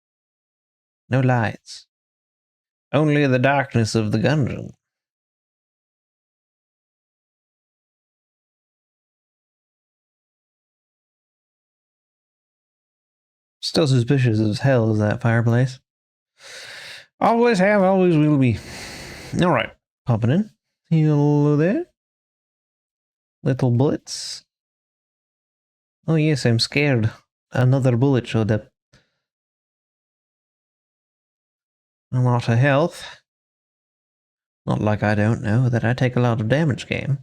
No lights. Only the darkness of the Gungeon. Still suspicious as hell as that fireplace. Always have, always will be. All right, popping in. Hello there. Little bullets. Oh yes, I'm scared. Another bullet showed up. A lot of health. Not like I don't know that I take a lot of damage, game.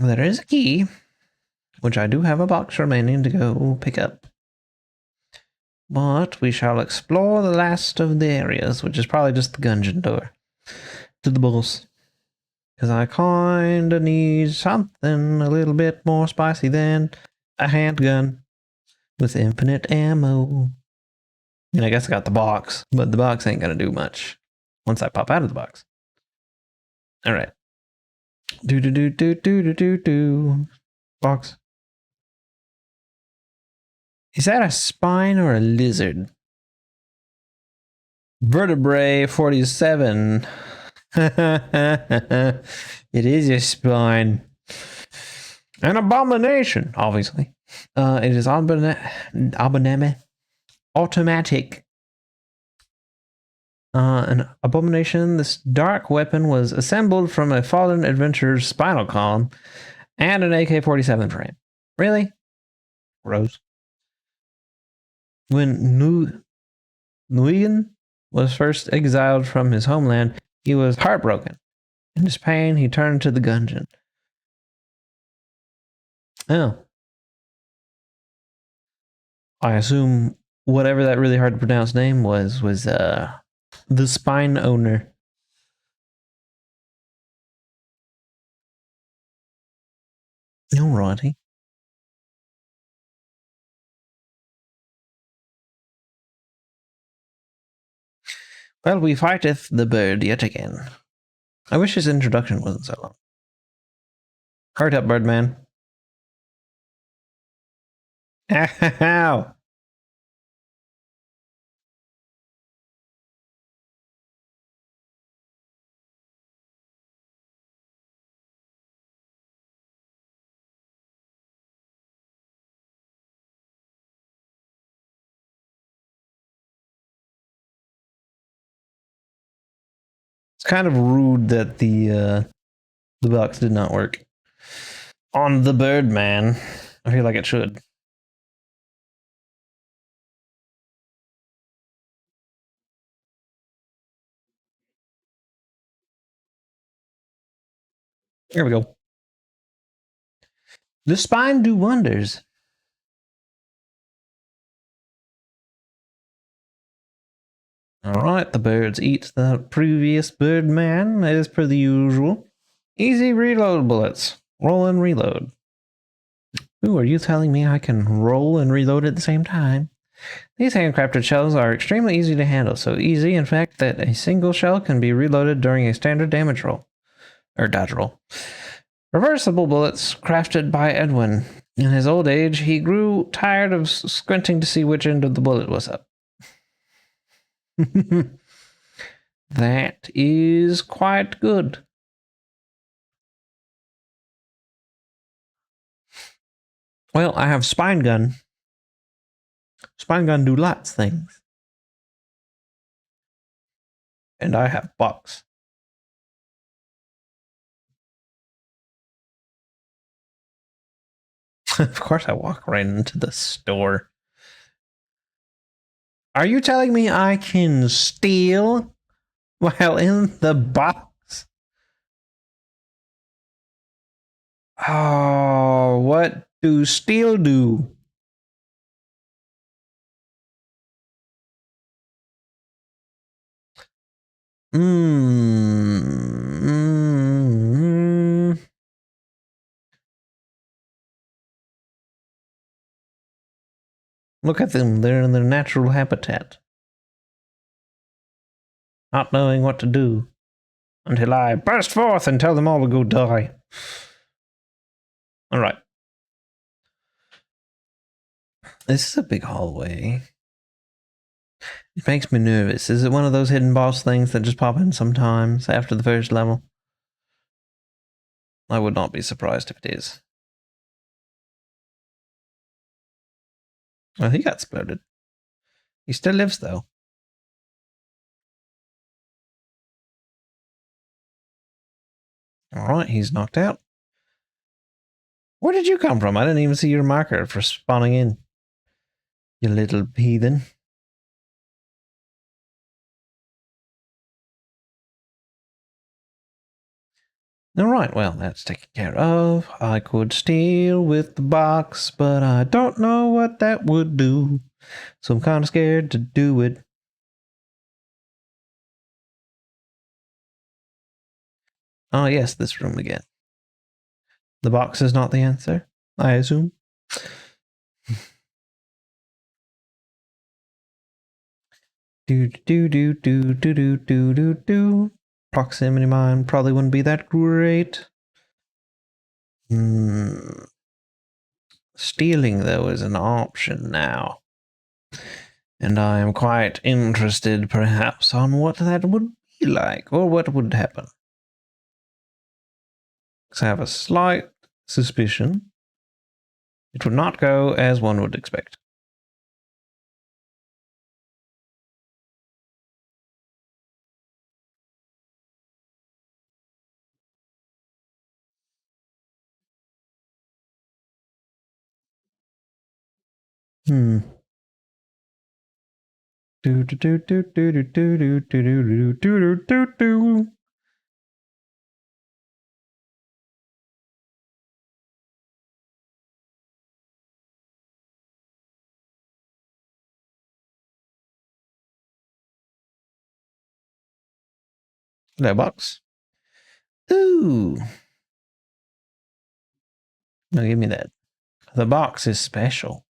There is a key, which I do have a box remaining to go pick up. But we shall explore the last of the areas, which is probably just the Gungeon door to the boss. Because I kinda need something a little bit more spicy than a handgun with infinite ammo. And I guess I got the box, but the box ain't gonna do much once I pop out of the box. All right. Do do do do do do do do. Box. Is that a spine or a lizard? Vertebrae 47. It is a spine. An abomination, obviously. It is abominable. Automatic. An abomination. This dark weapon was assembled from a fallen adventurer's spinal column and an AK-47 frame. Really? Gross. When Nguyen was first exiled from his homeland, he was heartbroken. In his pain, he turned to the Gungeon. Oh. I assume whatever that really hard to pronounce name was the spine owner. Alrighty. Well, we fighteth the bird yet again. I wish his introduction wasn't so long. Hurry up, Birdman. Ow! It's kind of rude that the box did not work on the Birdman. I feel like it should. There we go. The spine do wonders. Alright, the birds eat the previous Birdman, as per the usual. Easy reload bullets. Roll and reload. Ooh, are you telling me I can roll and reload at the same time? These handcrafted shells are extremely easy to handle, so easy, in fact, that a single shell can be reloaded during a standard damage roll. Or dodge roll. Reversible bullets crafted by Edwin. In his old age, he grew tired of squinting to see which end of the bullet was up. That is quite good. Well, I have spine gun. Spine gun do lots of things. And I have box. Of course I walk right into the store. Are you telling me I can steal while in the box? Oh, what do steal do? Look at them. They're in their natural habitat. Not knowing what to do. Until I burst forth and tell them all to go die. Alright. This is a big hallway. It makes me nervous. Is it one of those hidden boss things that just pop in sometimes after the first level? I would not be surprised if it is. Well, he got exploded. He still lives, though. Alright, he's knocked out. Where did you come from? I didn't even see your marker for spawning in. You little heathen. Alright, well, that's taken care of. I could steal with the box, but I don't know what that would do. So I'm kind of scared to do it. Oh, yes, this room again. The box is not the answer, I assume. Do. Proximity mine probably wouldn't be that great. Stealing, though, is an option now. And I am quite interested, perhaps, on what that would be like, or what would happen. Because I have a slight suspicion it would not go as one would expect. That box. Ooh. No, give me that. The box is special.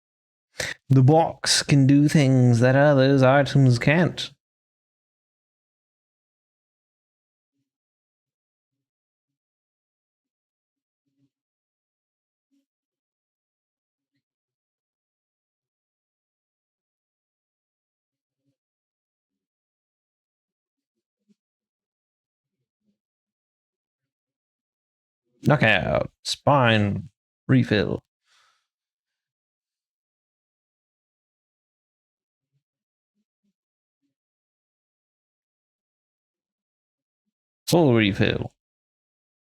The box can do things that others items can't. Knockout. Spine refill. Full refill.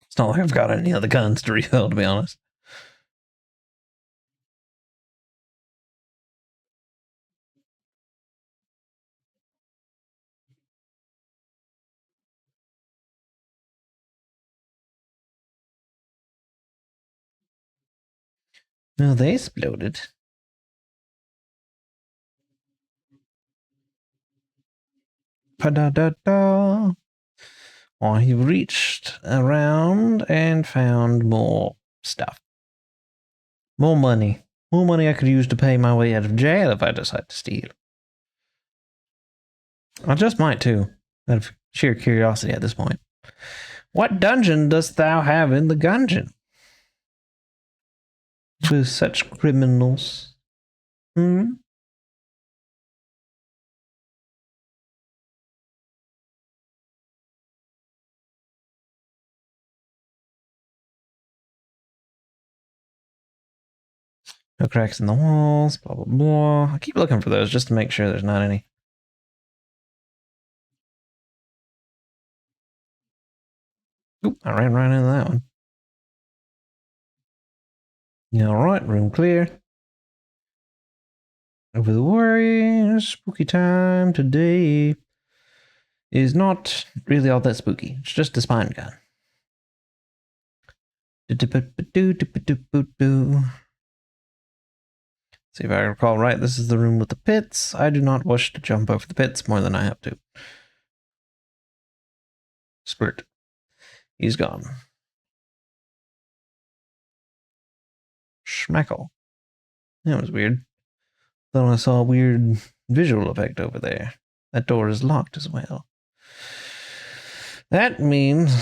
It's not like I've got any other guns to refill, to be honest. No, they exploded. Pa-da-da-da. I reached around and found more stuff. More money. More money I could use to pay my way out of jail if I decide to steal. I just might too, out of sheer curiosity at this point. What dungeon dost thou have in the Gungeon? With such criminals. Hmm? No cracks in the walls, blah, blah, blah. I keep looking for those just to make sure there's not any. Oop, I ran right into that one. Yeah, alright, room clear. Over the warriors, spooky time today is not really all that spooky. It's just a spine gun. See if I recall right, this is the room with the pits. I do not wish to jump over the pits more than I have to. Spirit. He's gone. Schmeckle. That was weird. Thought I saw a weird visual effect over there. That door is locked as well. That means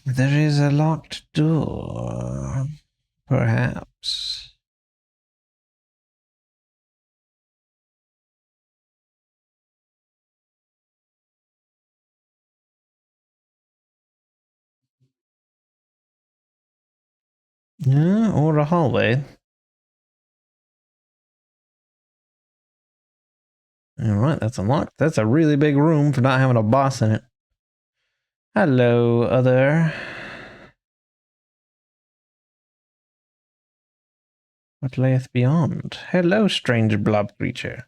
there is a locked door. Perhaps. Yeah, or a hallway. Alright, that's unlocked. That's a really big room for not having a boss in it. Hello, other. What layeth beyond? Hello, strange blob creature.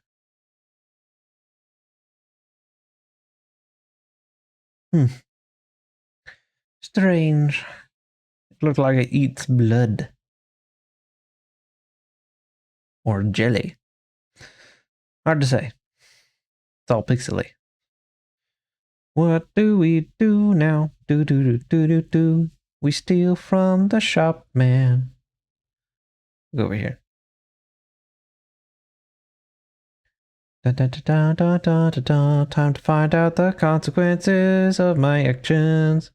Strange. It looked like it eats blood. Or jelly. Hard to say. It's all pixely. What do we do now? Do do do do do do. We steal from the shop man. Go over here. Da, da, da, da, da, da, da. Time to find out the consequences of my actions.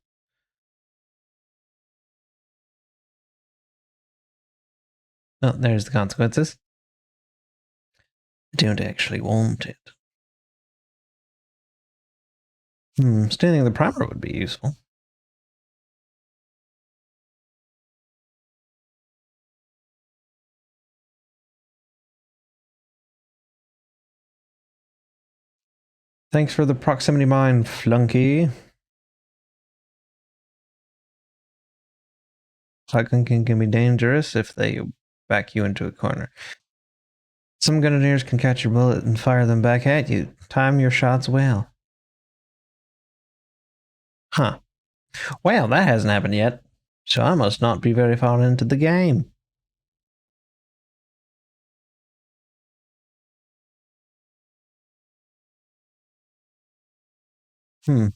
Oh, there's the consequences. I don't actually want it. Stealing the primer would be useful. Thanks for the proximity mine, flunky. Cycling can be dangerous if they back you into a corner. Some grenadiers can catch your bullet and fire them back at you. Time your shots well. Huh. Well, that hasn't happened yet. So I must not be very far into the game. Hmm.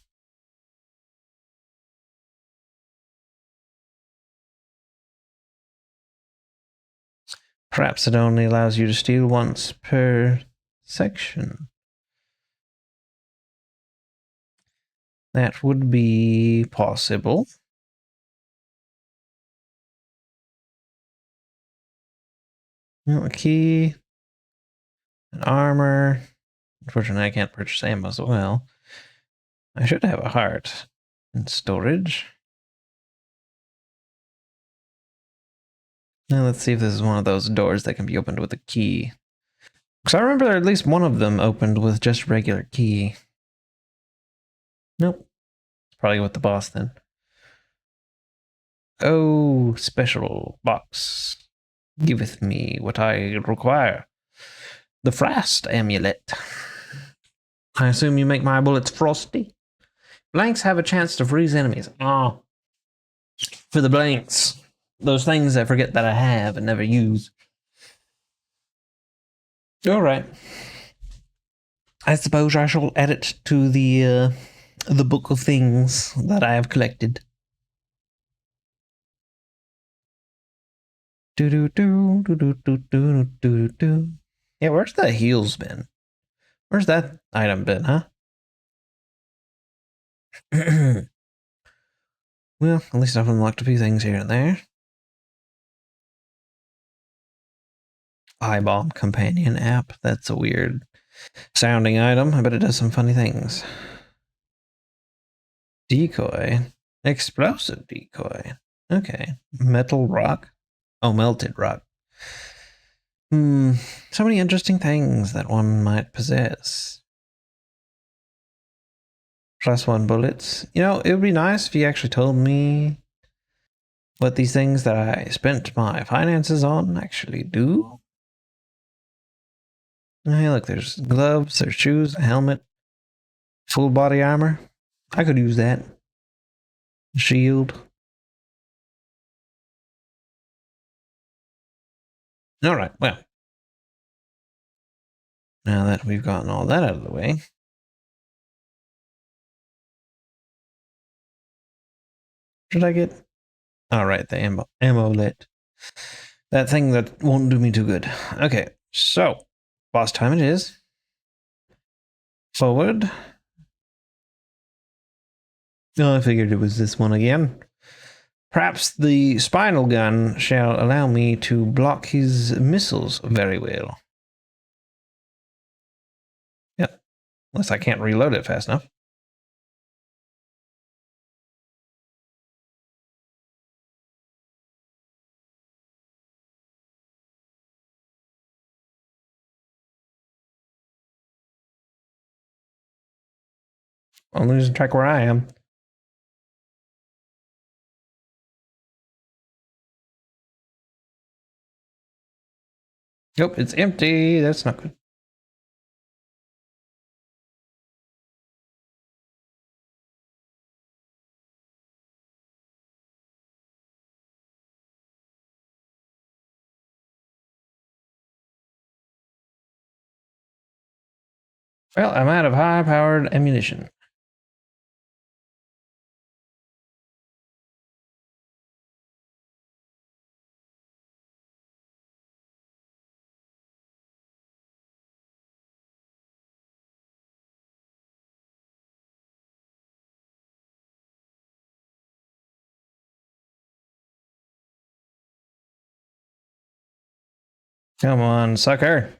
Perhaps it only allows you to steal once per section. That would be possible. A key, an armor. Unfortunately, I can't purchase ammo as well. I should have a heart and storage. Now let's see if this is one of those doors that can be opened with a key. Because I remember at least one of them opened with just regular key. Nope. It's probably with the boss then. Oh, special box. Giveth me what I require. The Frost Amulet. I assume you make my bullets frosty? Blanks have a chance to freeze enemies. Oh. For the blanks. Those things I forget that I have and never use. Alright. I suppose I shall add it to the book of things that I have collected. Yeah, where's the heals been? Where's that item been, huh? Well, at least I've unlocked a few things here and there. Eyebomb companion app. That's a weird sounding item. I bet it does some funny things. Decoy. Explosive decoy. Okay. Metal rock. Oh, melted rock. So many interesting things that one might possess. +1 bullets. You know, it would be nice if you actually told me what these things that I spent my finances on actually do. Hey, look, there's gloves, there's shoes, a helmet, full body armor. I could use that. Shield. Alright, well. Now that we've gotten all that out of the way. What did I get? Alright, the ammo lit. That thing that won't do me too good. Okay, so boss time it is. Forward. Oh, I figured it was this one again. Perhaps the spinal gun shall allow me to block his missiles very well. Yep. Unless I can't reload it fast enough. I'm losing track where I am. Nope, it's empty. That's not good. Well, I'm out of high-powered ammunition. Come on, sucker.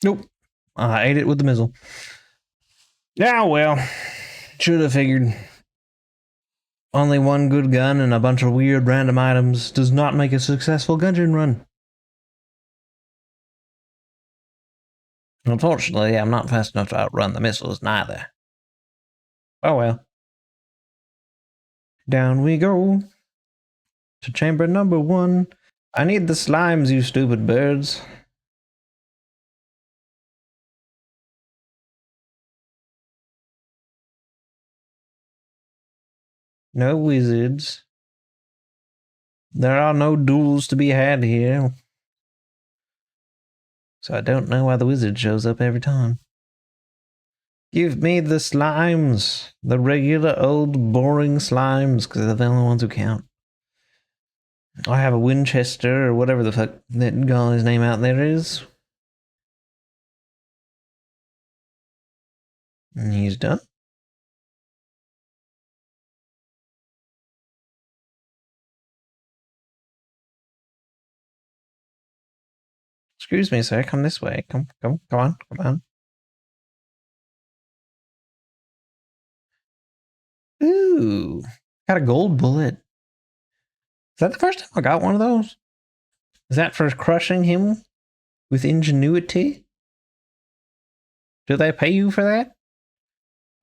Nope. I ate it with the missile. Yeah, well, should have figured. Only one good gun and a bunch of weird random items does not make a successful Gungeon run. Unfortunately, I'm not fast enough to outrun the missiles neither. Oh well. Down we go. To chamber number 1. I need the slimes, you stupid birds. No wizards. There are no duels to be had here. So I don't know why the wizard shows up every time. Give me the slimes. The regular old boring slimes, because they're the only ones who count. I have a Winchester, or whatever the fuck that guy's name out there is. And he's done. Excuse me, sir. Come this way. Come on. Ooh. Got a gold bullet. Is that the first time I got one of those? Is that for crushing him with ingenuity? Do they pay you for that?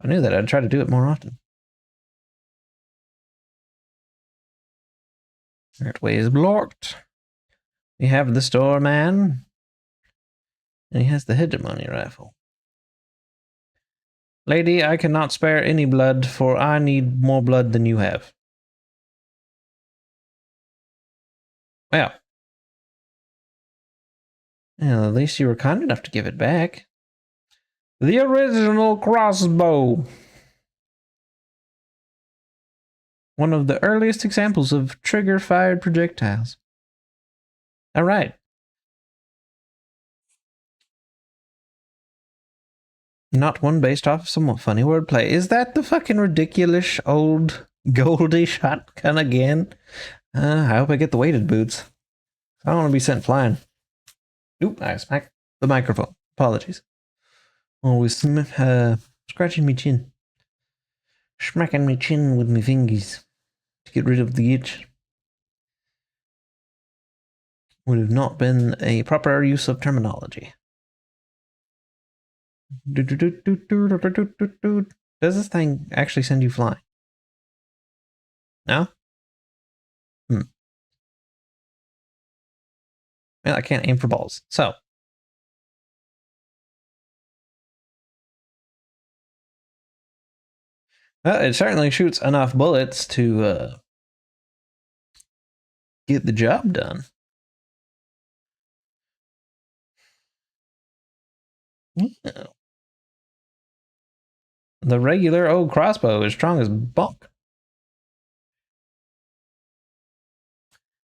I knew that. I'd try to do it more often. That way is blocked. We have the store man. And he has the hegemony rifle. Lady, I cannot spare any blood, for I need more blood than you have. Well. Well, at least you were kind enough to give it back. The original crossbow. One of the earliest examples of trigger-fired projectiles. All right. Not one based off of somewhat funny wordplay. Is that the fucking ridiculous old Goldie shotgun again? I hope I get the weighted boots. I don't want to be sent flying. Oop, I smacked the microphone. Apologies. Always scratching me chin. Smacking me chin with me fingers to get rid of the itch. Would have not been a proper use of terminology. Does this thing actually send you flying? No? Well, I can't aim for balls. So. Well, it certainly shoots enough bullets to get the job done. Yeah. The regular old crossbow is strong as bunk.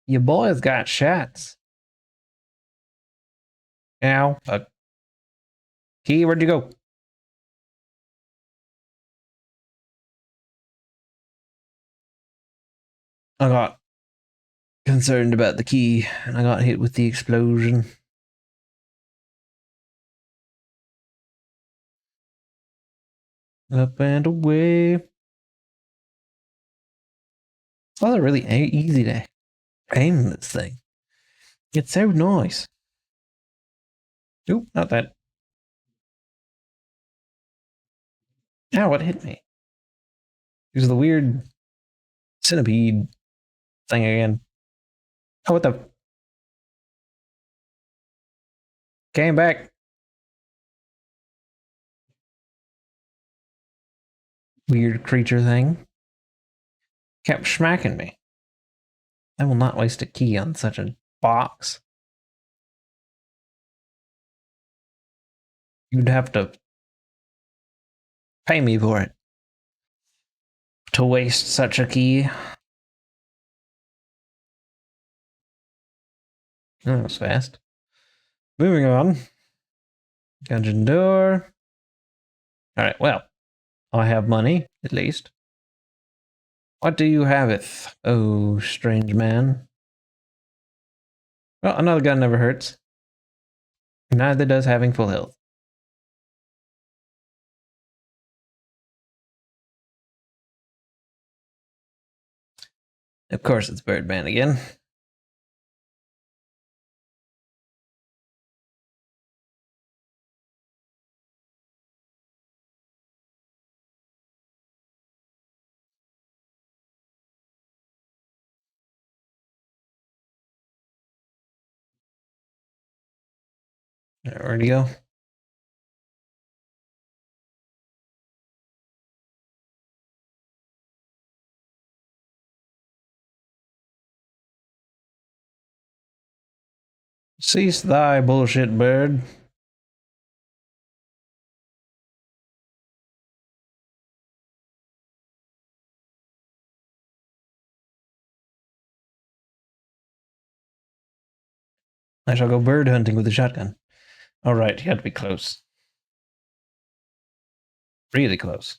Your boy's got shots. Ow. Key, where'd you go? I got concerned about the key, and I got hit with the explosion. Up and away. Oh, they're really easy to aim this thing. It's so nice. Oop, not that. Ow, what hit me? It was the weird centipede thing again. Oh, what the? Came back. Weird creature thing. Kept smacking me. I will not waste a key on such a box. You'd have to pay me for it. To waste such a key. Oh, that was fast. Moving on. Gungeon door. Alright, well. I have money, at least. What do you haveth, oh strange man? Well, another gun never hurts. Neither does having full health. Of course it's Birdman again. Where'd he go? Cease thy bullshit, bird. I shall go bird hunting with a shotgun. All right, you had to be close. Really close.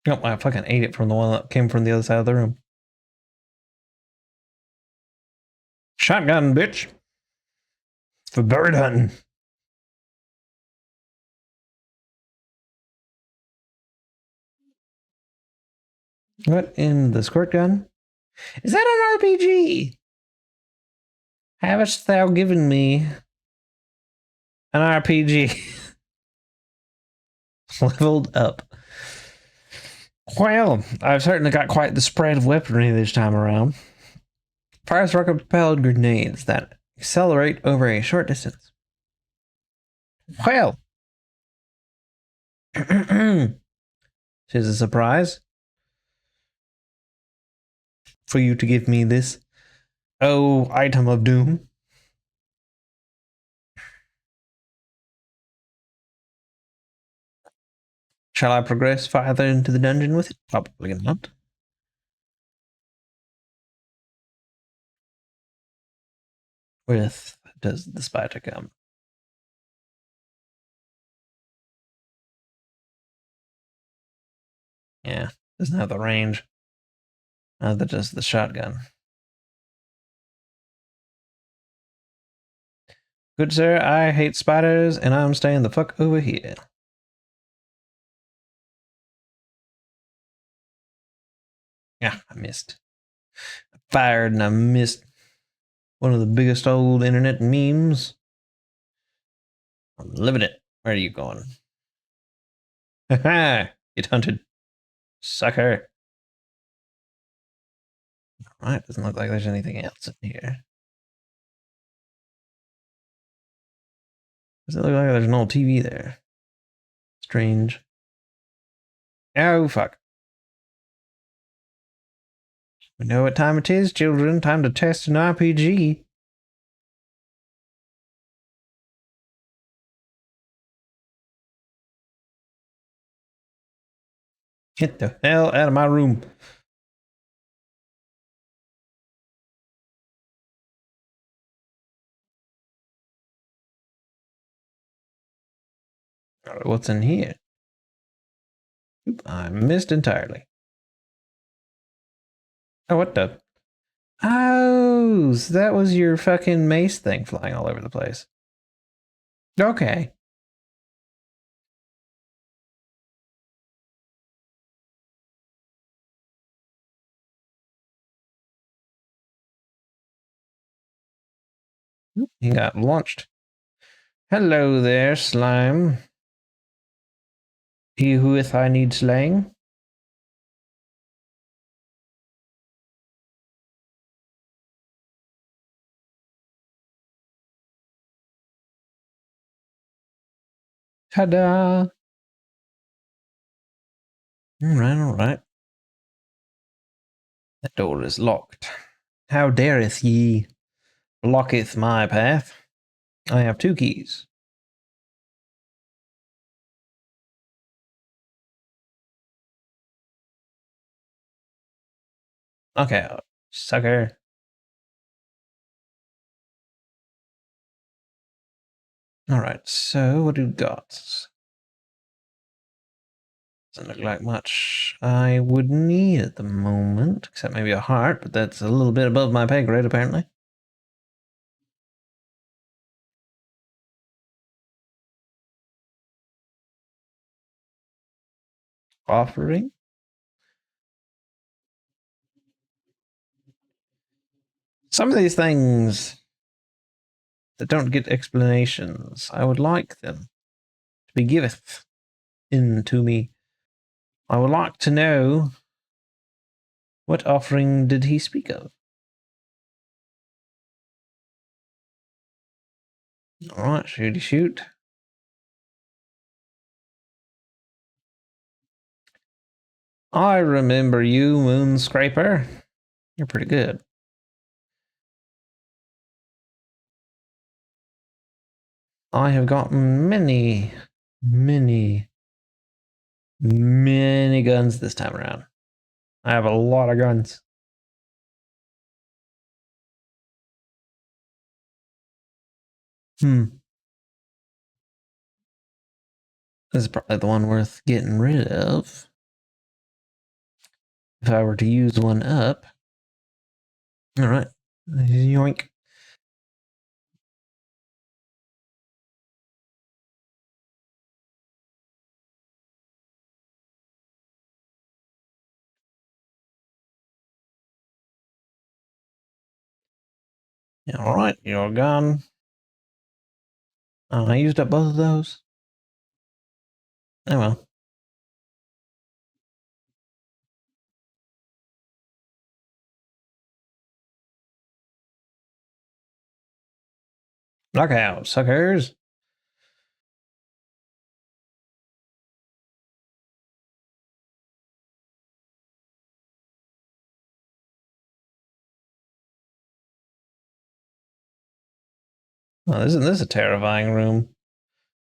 Nope, I fucking ate it from the one that came from the other side of the room. Shotgun, bitch. For bird hunting. What in the squirt gun? Is that an RPG? Hast thou given me an RPG? Leveled up. Well, I've certainly got quite the spread of weaponry this time around. Fires rocket-propelled grenades that accelerate over a short distance. Well, tis a surprise for you to give me this, item of doom. Shall I progress farther into the dungeon with it? Probably not. With does the spider come? Yeah, doesn't have the range. Neither does the shotgun. Good sir, I hate spiders, and I'm staying the fuck over here. Yeah, I missed. I fired and I missed. One of the biggest old internet memes. I'm living it. Where are you going? Ha! Get hunted. Sucker. Alright, doesn't look like there's anything else in here. Does it look like there's an old TV there? Strange. Oh, fuck. We know what time it is, children. Time to test an RPG. Get the hell out of my room. Alright, what's in here? Oop, I missed entirely. Oh, what the? Oh, so that was your fucking mace thing flying all over the place. Okay. He got launched. Hello there, slime. He who with I need slaying. Ta-da! All right. The door is locked. How dareth ye blocketh my path? I have 2 keys. Okay, sucker. Alright, so what do we got? Doesn't look like much I would need at the moment, except maybe a heart, but that's a little bit above my pay grade, apparently. Offering? Some of these things that don't get explanations, I would like them to be giveth in to me. I would like to know what offering did he speak of? Alright, shooty shoot. I remember you, Moonscraper. You're pretty good. I have gotten many guns this time around. I have a lot of guns. This is probably the one worth getting rid of. If I were to use one up. Alright. Yoink. Alright, you're gone. Oh, I used up both of those. Oh well. Knockout, suckers. Oh, isn't this a terrifying room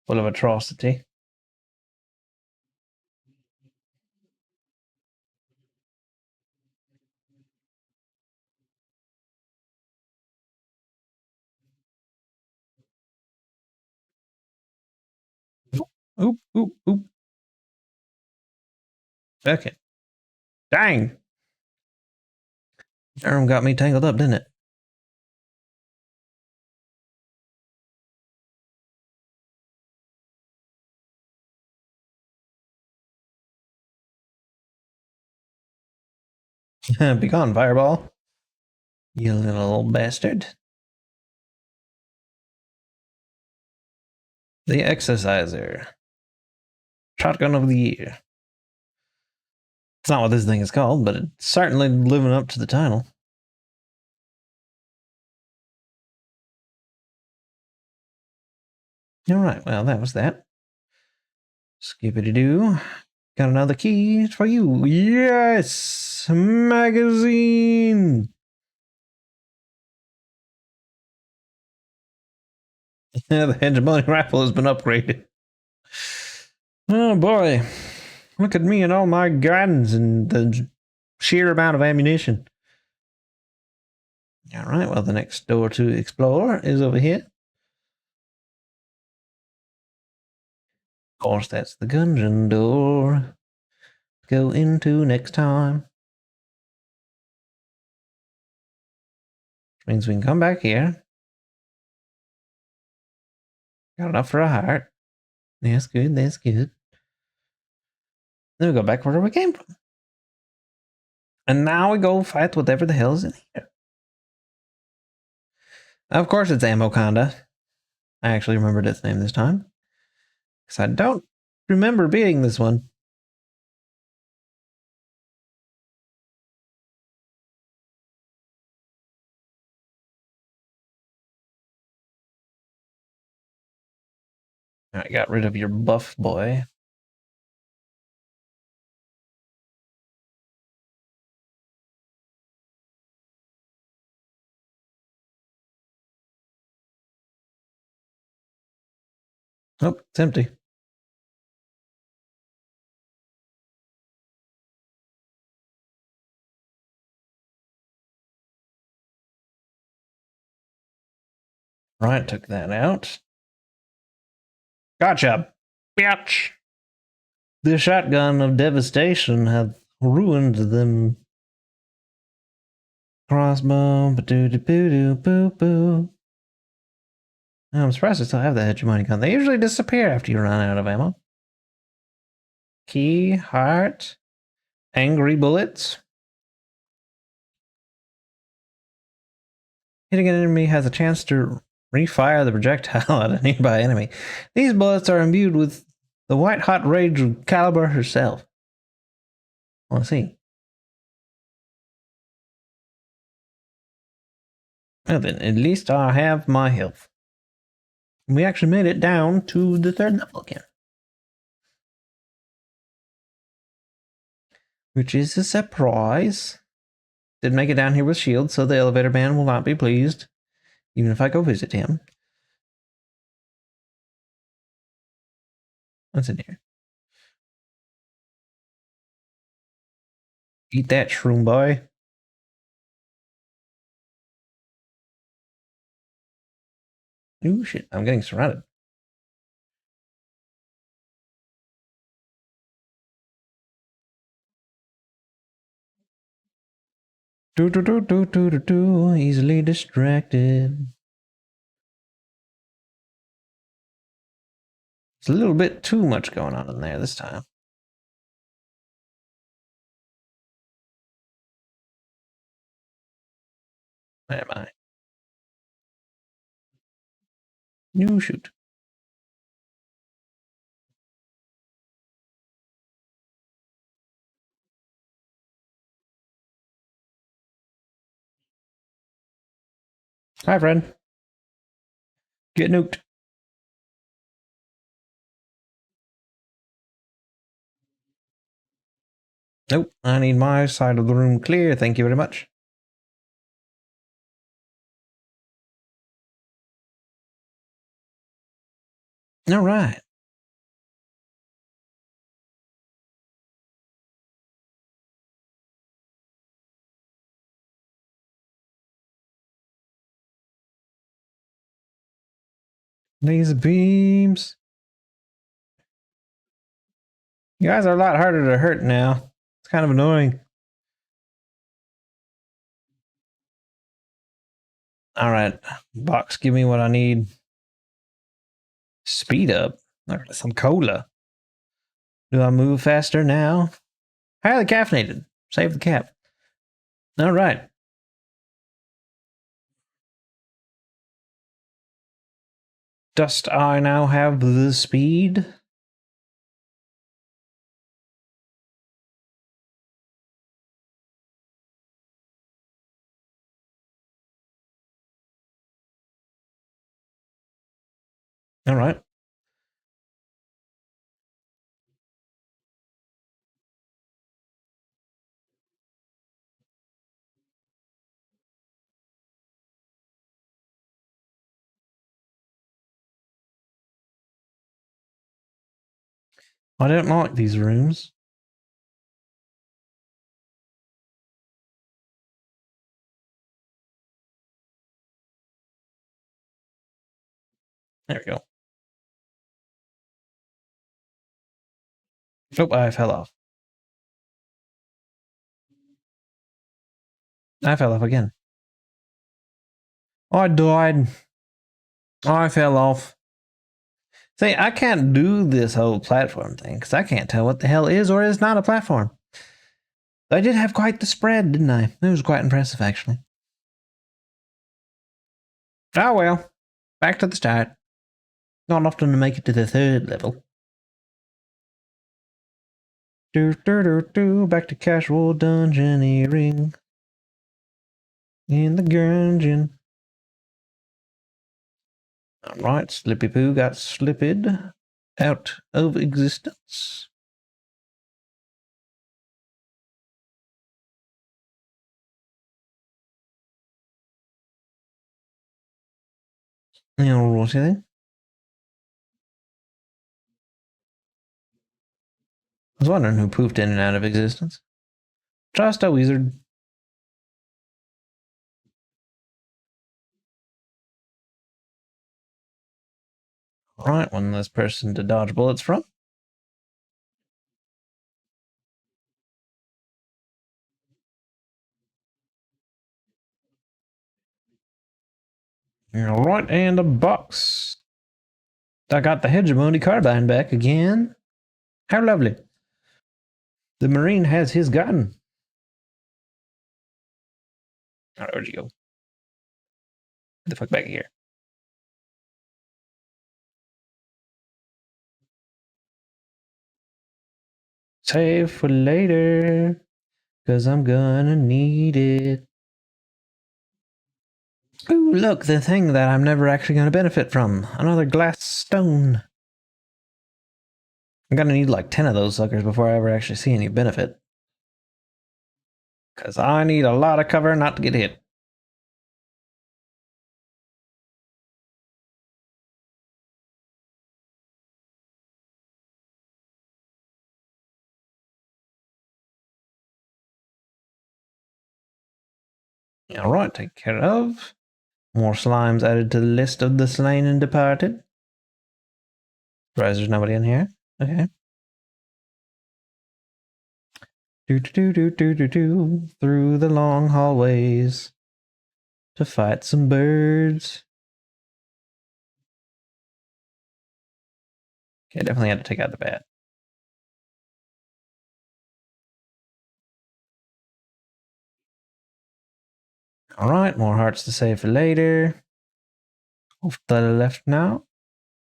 full of atrocity? Oop, oop, oop. Okay. Dang. That room got me tangled up, didn't it? Be gone, fireball. You little bastard. The Exerciser. Shotgun of the year. It's not what this thing is called, but it's certainly living up to the title. Alright, well, that was that. Skippity-doo. Got another key for you. Yes! Magazine! The hegemony rifle has been upgraded. Oh boy. Look at me and all my guns and the sheer amount of ammunition. Alright, well, the next door to explore is over here. Of course, that's the Gungeon door. Go into next time. Which means we can come back here. Got enough for a heart. That's good, that's good. Then we go back where we came from. And now we go fight whatever the hell is in here. Of course it's Amoconda. I actually remembered its name this time. Because I don't remember beating this one. I got rid of your buff boy. Oh, it's empty. Right, took that out. Gotcha, bitch! The shotgun of devastation hath ruined them. Crossbow, ba-doo-doo-boo-doo-boo-boo. I'm surprised I still have that hegemony gun. They usually disappear after you run out of ammo. Key, heart, angry bullets. Hitting an enemy has a chance to refire the projectile at a nearby enemy. These bullets are imbued with the white-hot rage of Caliber herself. Let's see. Well then, at least I have my health. We actually made it down to the 3rd level again. which is a surprise. Did make it down here with shield, so the elevator man will not be pleased, even if I go visit him. What's in here? Eat that, shroom boy. Ooh, shit, I'm getting surrounded. Easily distracted. It's a little bit too much going on in there this time. Where am I? No, shoot. Hi, friend. Get nuked. Nope, I need my side of the room clear. Thank you very much. All right. Laser beams. You guys are a lot harder to hurt now. It's kind of annoying. All right, box, give me what I need. Speed up. Some cola. Do I move faster now? Highly caffeinated. Save the cap. All right. Dost I now have the speed? All right. I don't like these rooms. There we go. Oh, I fell off. I fell off again. I died. I fell off. See, I can't do this whole platform thing because I can't tell what the hell is or is not a platform. I did have quite the spread, didn't I? It was quite impressive, actually. Oh well. Back to the start. Not often to make it to the third level. Back to casual dungeoneering. In the Gungeon. Alright, Slippy Poo got slipped out of existence. Alrighty then. I was wondering who poofed in and out of existence. Just a wizard. Right, one less person to dodge bullets from. Alright, and a box. I got the hegemony carbine back again. How lovely. The Marine has his gun. Alright, where'd you go? Get the fuck back here. Save for later, cause I'm gonna need it. Ooh, look, the thing that I'm never actually gonna benefit from. Another glass stone. I'm gonna need like 10 of those suckers before I ever actually see any benefit. Because I need a lot of cover not to get hit. Alright, take care of. More slimes added to the list of the slain and departed. Surprised there's nobody in here. Okay. Do. Through the long hallways to fight some birds. Okay, definitely had to take out the bat. Alright, more hearts to save for later. Off to the left now.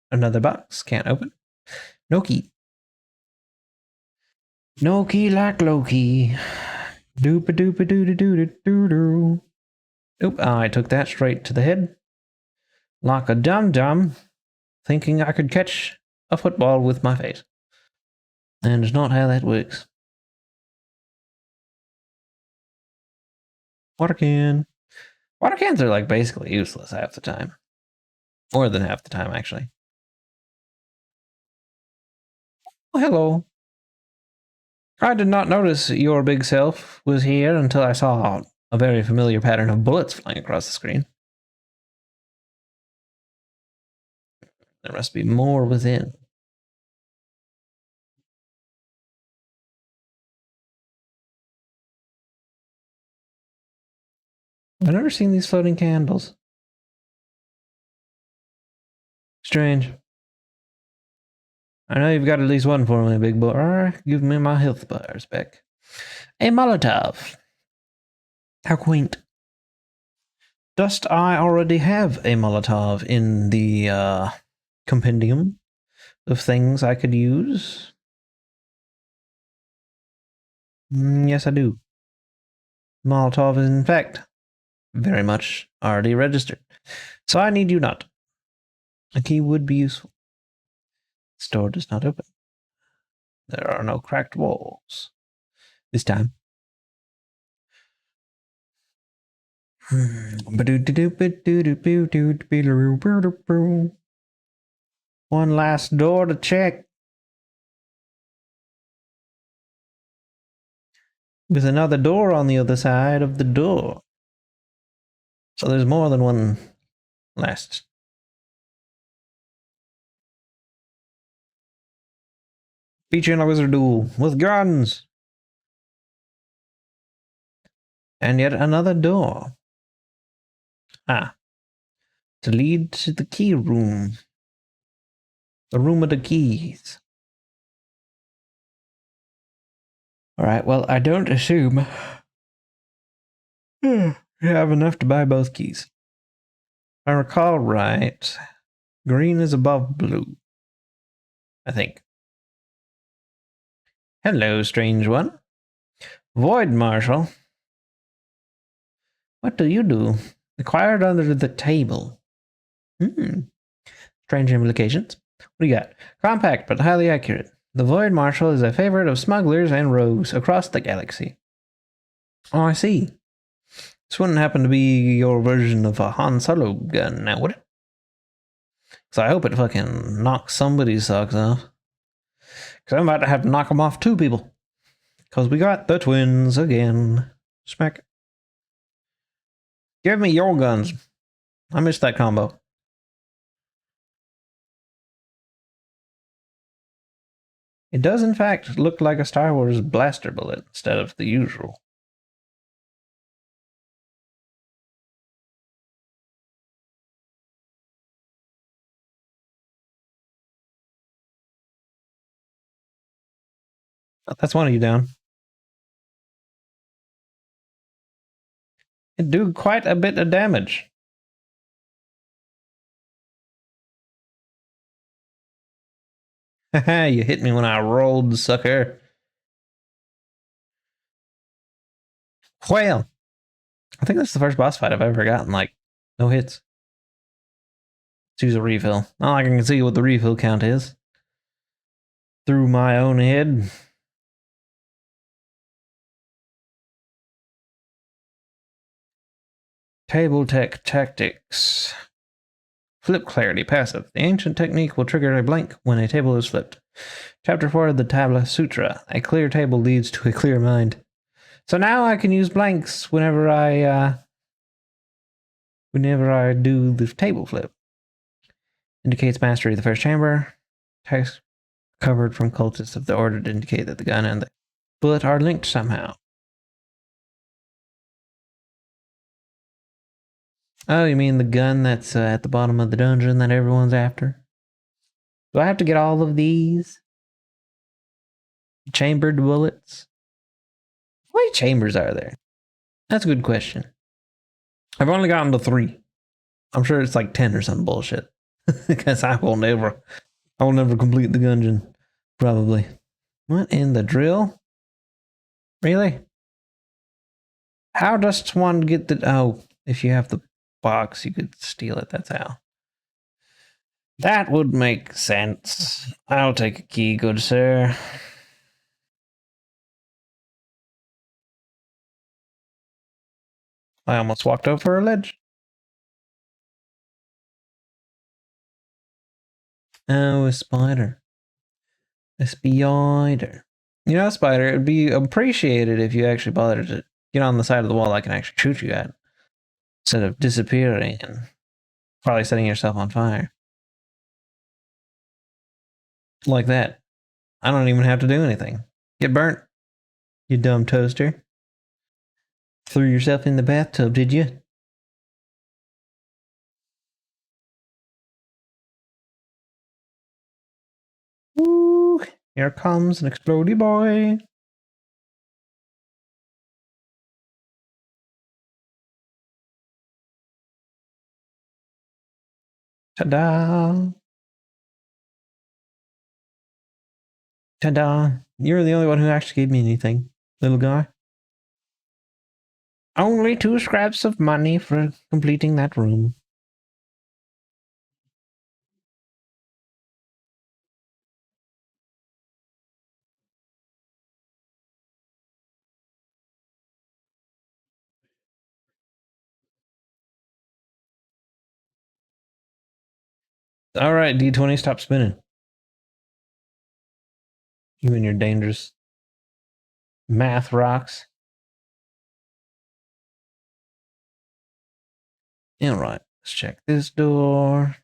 Another box. Can't open. No key. No key like Loki. Doopa doopa doo doo doo doo doo. Oop, I took that straight to the head. Like a dum-dum, thinking I could catch a football with my face. And it's not how that works. Water can. Water cans are like basically useless half the time. More than half the time, actually. Oh, hello. I did not notice your big self was here until I saw a very familiar pattern of bullets flying across the screen. There must be more within. I've never seen these floating candles. Strange. I know you've got at least one for me, big boy. Give me my health bars back. A Molotov. How quaint. Dost I already have a Molotov in the compendium of things I could use? Yes, I do. Molotov is, in fact, very much already registered. So I need you not. A key would be useful. Store does not open. There are no cracked walls. This time. One last door to check. With another door on the other side of the door. So there's more than one last. Featuring a wizard duel with guns. And yet another door. Ah. To lead to the key room. The room of the keys. Alright, well, I don't assume you have enough to buy both keys. If I recall right, green is above blue. I think. Hello, strange one. Void Marshal. What do you do? Acquired under the table. Strange implications. What do you got? Compact but highly accurate. The Void Marshal is a favorite of smugglers and rogues across the galaxy. Oh, I see. This wouldn't happen to be your version of a Han Solo gun, now would it? So I hope it fucking knocks somebody's socks off. Because I'm about to have to knock them off two people. Because we got the twins again. Smack. Give me your guns. I missed that combo. It does, in fact, look like a Star Wars blaster bullet instead of the usual. Oh, that's one of you down. It do quite a bit of damage. Haha, you hit me when I rolled, sucker. Whale. I think that's the first boss fight I've ever gotten, like, no hits. Let's use a refill. Not like I can see what the refill count is. Through my own head. Table tech tactics. Flip clarity passive. The ancient technique will trigger a blank when a table is flipped. Chapter 4 of the Tabla Sutra. A clear table leads to a clear mind. So now I can use blanks whenever I do the table flip. Indicates mastery of the first chamber. Text covered from cultists of the order to indicate that the gun and the bullet are linked somehow. Oh, you mean the gun that's at the bottom of the dungeon that everyone's after? Do I have to get all of these? Chambered bullets? How many chambers are there? That's a good question. I've only gotten to 3. I'm sure it's like 10 or some bullshit. Because I will never complete the Gungeon. Probably. What in the drill? Really? How does one get the... Oh, if you have the box, you could steal it. That's how. That would make sense. I'll take a key, good sir. I almost walked over a ledge. Oh, a spider. A spider. You know, spider, it'd be appreciated if you actually bothered to get on the side of the wall I can actually shoot you at. Instead of disappearing and probably setting yourself on fire. Like that. I don't even have to do anything. Get burnt, you dumb toaster. Threw yourself in the bathtub, did you? Woo! Here comes an explodey boy. Ta-da! Ta-da! You're the only one who actually gave me anything, little guy. Only 2 scraps of money for completing that room. All right, D20, stop spinning. You and your dangerous math rocks. All right, let's check this door.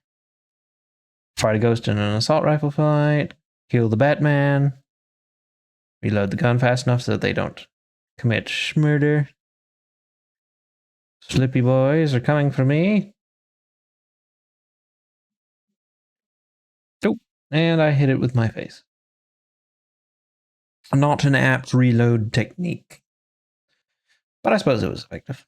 Fight a ghost in an assault rifle fight. Kill the Batman. Reload the gun fast enough so that they don't commit murder. Slippy boys are coming for me. Oh, and I hit it with my face. Not an apt reload technique. But I suppose it was effective.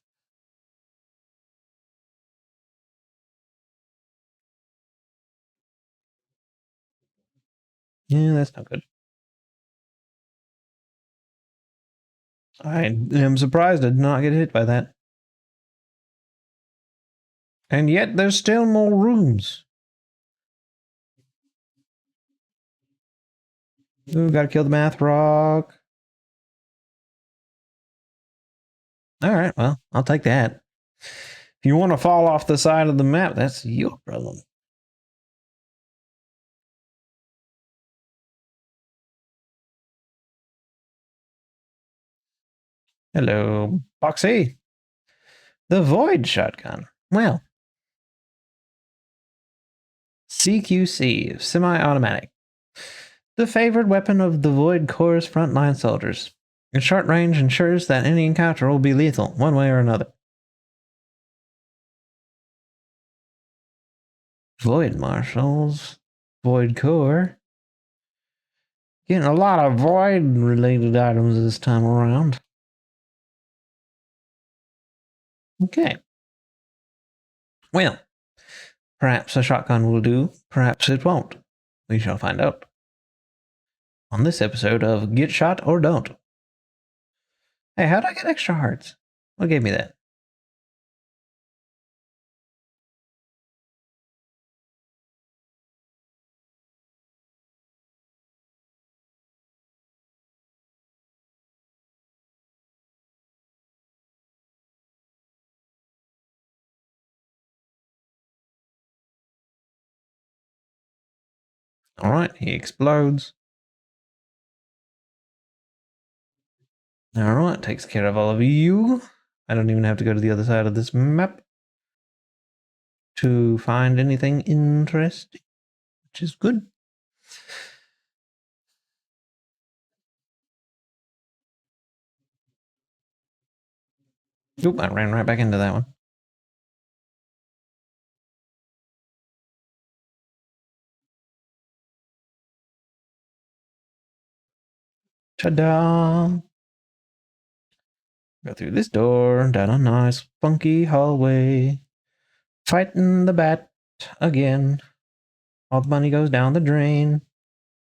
Yeah, that's not good. I am surprised I did not get hit by that. And yet there's still more rooms. Ooh, gotta kill the math rock. Alright, well, I'll take that. If you want to fall off the side of the map, that's your problem. Hello, Boxy. The Void shotgun. Well, CQC, semi-automatic. The favored weapon of the Void Corps' frontline soldiers. Its short range ensures that any encounter will be lethal, one way or another. Void Marshals. Void Corps. Getting a lot of Void-related items this time around. Okay. Well, perhaps a shotgun will do, perhaps it won't. We shall find out. On this episode of Get Shot or Don't. Hey, how'd I get extra hearts? What gave me that? All right, he explodes. All right, takes care of all of you. I don't even have to go to the other side of this map to find anything interesting, which is good. Oop, I ran right back into that one. Ta-da! Go through this door, down a nice funky hallway. Fighting the bat again. All the money goes down the drain.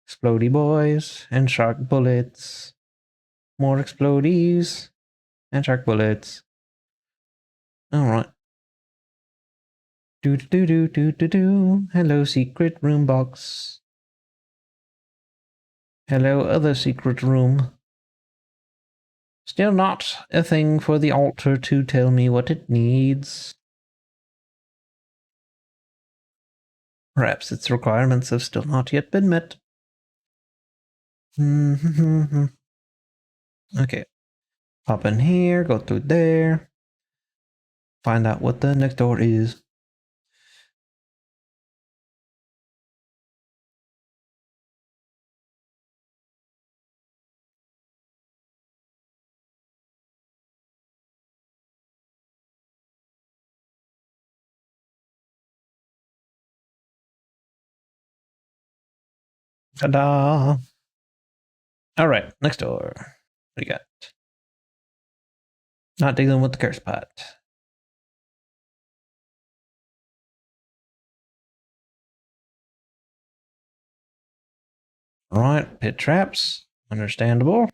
Explodey boys and shark bullets. More explodies and shark bullets. Alright. Do do do do do do. Hello, secret room box. Hello, other secret room. Still not a thing for the altar to tell me what it needs. Perhaps its requirements have still not yet been met. Okay. Hop in here, go through there. Find out what the next door is. Ta-da! Alright, next door. What do you got? Not dealing with the curse pot. Alright, pit traps. Understandable.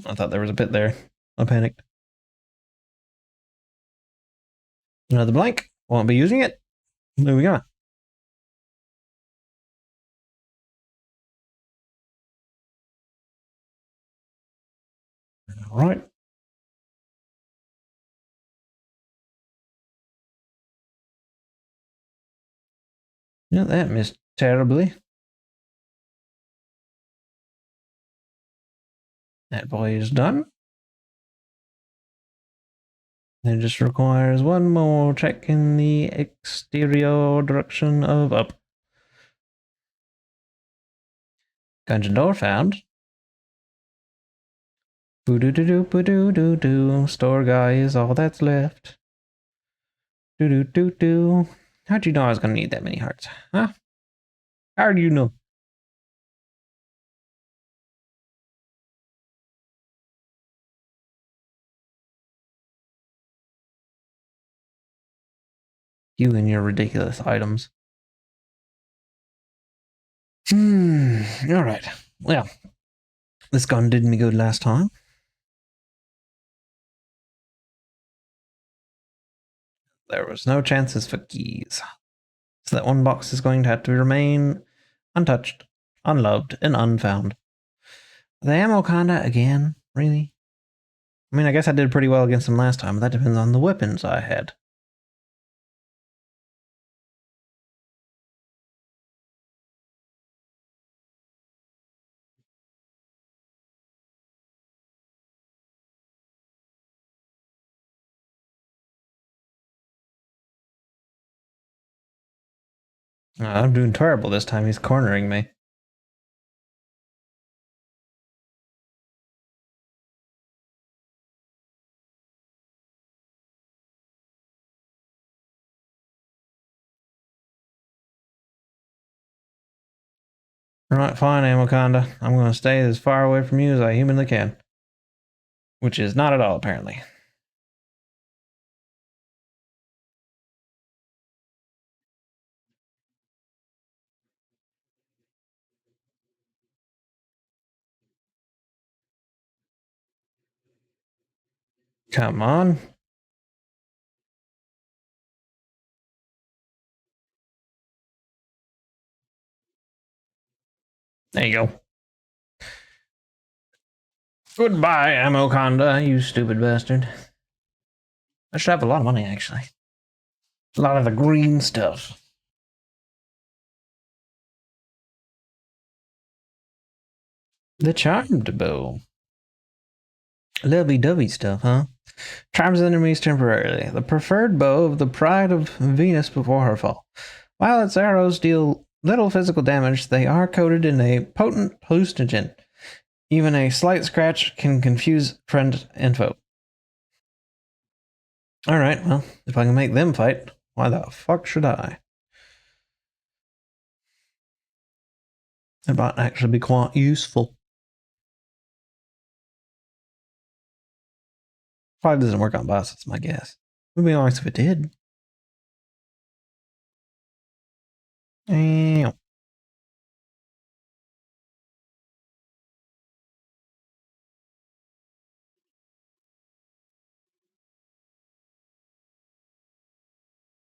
I thought there was a pit there. I panicked. Another blank. Won't be using it. There we go. Alright. Yeah, that missed terribly. That boy is done. It just requires one more check in the exterior direction of up. Gungeon door found. Boo-doo-doo-doo-boo-doo-doo-doo. Store guy is all that's left. Do-do-do-do. How'd you know I was gonna need that many hearts? Huh? How do you know? You and your ridiculous items. Alright. Well, this gun did me good last time. There was no chances for keys. So that one box is going to have to remain untouched, unloved, and unfound. The ammo kinda again, really? I mean, I guess I did pretty well against them last time, but that depends on the weapons I had. I'm doing terrible this time. He's cornering me. Alright, fine, Amoconda. I'm going to stay as far away from you as I humanly can. Which is not at all, apparently. Come on. There you go. Goodbye, Amoconda, you stupid bastard. I should have a lot of money, actually. A lot of the green stuff. The charmed bow. Lovey-dovey stuff, huh? Charms enemies temporarily. The preferred bow of the pride of Venus before her fall. While its arrows deal little physical damage, they are coated in a potent hallucinogen. Even a slight scratch can confuse friend and foe. Alright, well, if I can make them fight, why the fuck should I? It might actually be quite useful. Probably doesn't work on boss, that's my guess. It would be nice if it did. Ew.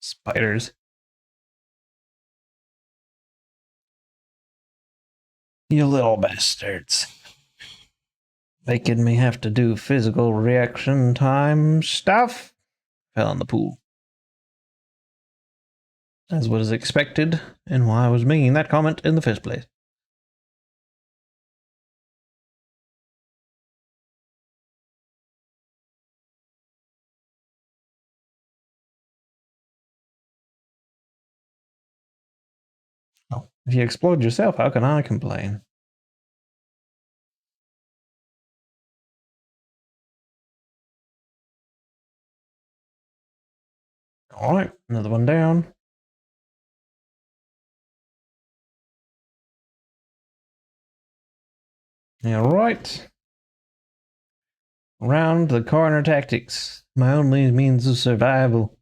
Spiders. You little bastards. Making me have to do physical reaction time stuff. Fell in the pool. As was expected, and why I was making that comment in the first place. Oh, if you explode yourself, how can I complain? Alright, another one down. Alright. Round the corner tactics. My only means of survival.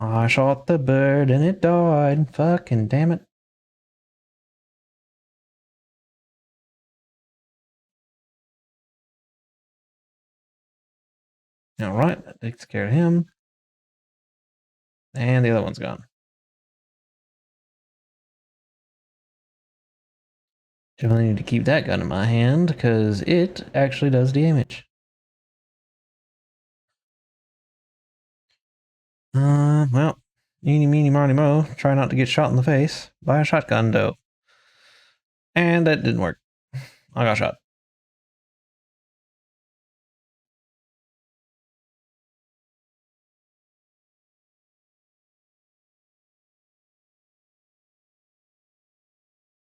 I shot the bird and it died. Fucking damn it. Alright, that takes care of him. And the other one's gone. Definitely need to keep that gun in my hand, because it actually does damage. Well, eeny, meeny, miny, mo. Try not to get shot in the face by a shotgun, though. And that didn't work. I got shot.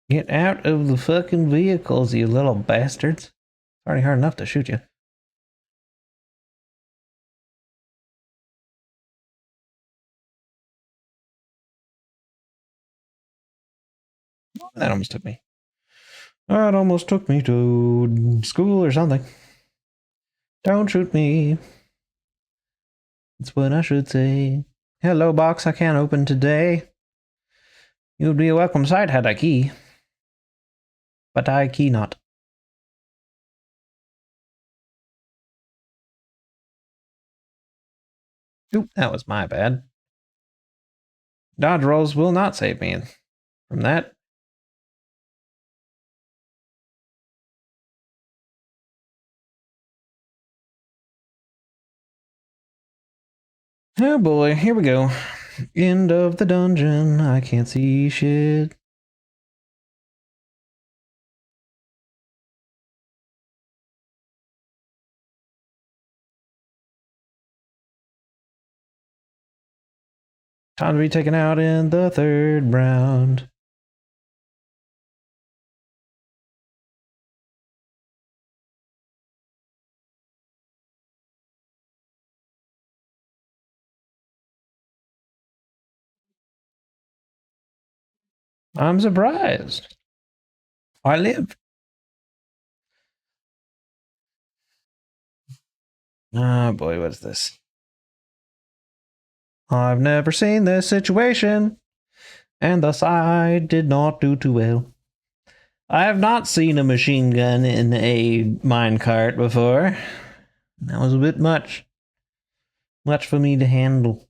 Get out of the fucking vehicles, you little bastards. It's already hard enough to shoot you. That almost took me. That almost took me to school or something. Don't shoot me. That's what I should say. Hello, box I can't open today. You would be a welcome sight had I key. But I key not. Oop, that was my bad. Dodge rolls will not save me from that. Oh boy, here we go. End of the dungeon. I can't see shit. Time to be taken out in the third round. I'm surprised. I live. Oh boy, what's this? I've never seen this situation, and thus I did not do too well. I have not seen a machine gun in a minecart before. That was a bit much. Much for me to handle.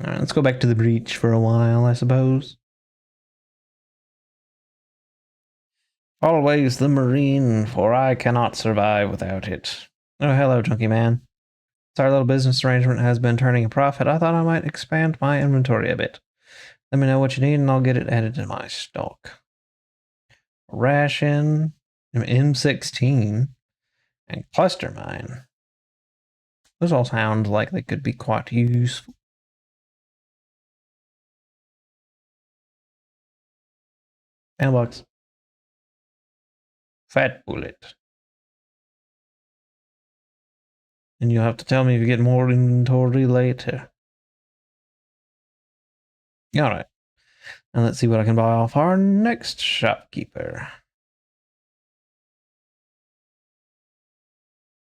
Alright, let's go back to the breach for a while, I suppose. Always the marine, for I cannot survive without it. Oh, hello, Junkie Man. So our little business arrangement has been turning a profit. I thought I might expand my inventory a bit. Let me know what you need and I'll get it added to my stock. Ration, M16, and cluster mine. Those all sound like they could be quite useful. Mailbox. Fat bullet. And you'll have to tell me if you get more inventory later. Alright. And let's see what I can buy off our next shopkeeper.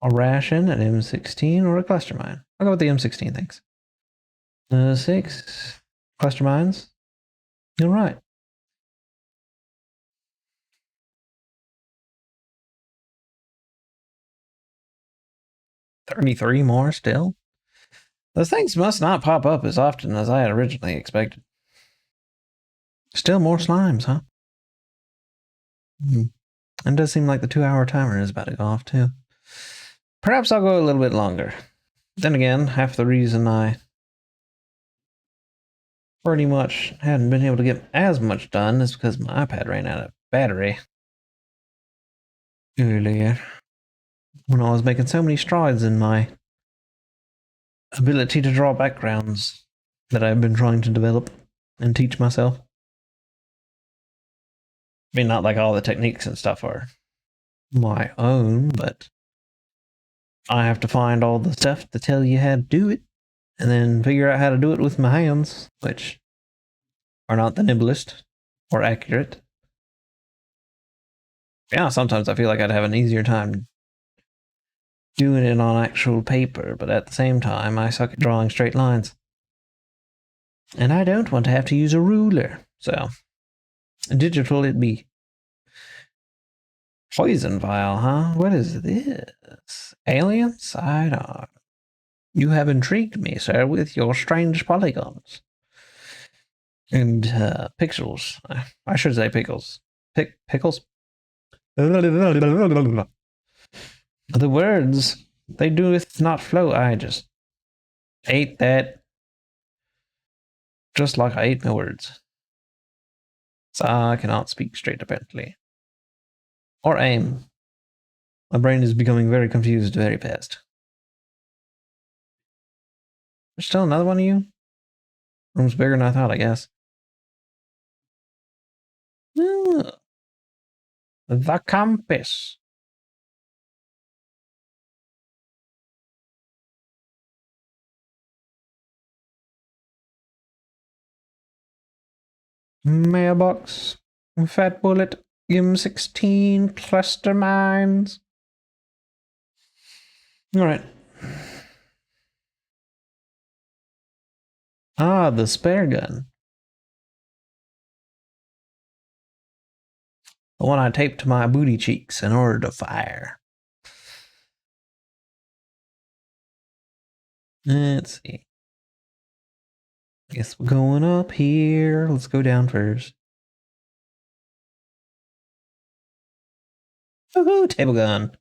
A ration, an M16, or a cluster mine. I'll go with the M16, thanks. 6 cluster mines. All right. $33 more still. Those things must not pop up as often as I had originally expected. Still more slimes, huh? And it does seem like the 2-hour timer is about to go off, too. Perhaps I'll go a little bit longer. Then again, half the reason I pretty much hadn't been able to get as much done is because my iPad ran out of battery earlier when I was making so many strides in my ability to draw backgrounds that I've been trying to develop and teach myself. I mean, not like all the techniques and stuff are my own, but I have to find all the stuff to tell you how to do it and then figure out how to do it with my hands, which are not the nibblest or accurate. Yeah, sometimes I feel like I'd have an easier time doing it on actual paper, but at the same time, I suck at drawing straight lines. And I don't want to have to use a ruler, so digital it be. Poison vial, huh? What is this? Alien sidearm. You have intrigued me, sir, with your strange polygons. And pixels. I should say pickles. Pickles? The words, they doeth not flow. I just ate that just like I ate my words. So I cannot speak straight apparently. Or aim. My brain is becoming very confused very fast. There's still another one of you? Room's bigger than I thought, I guess. The compass. Mailbox. Fat bullet. M16 cluster mines. Alright. Ah, the spare gun. The one I taped to my booty cheeks in order to fire. Let's see. Guess we're going up here. Let's go down first. Woohoo, table gun.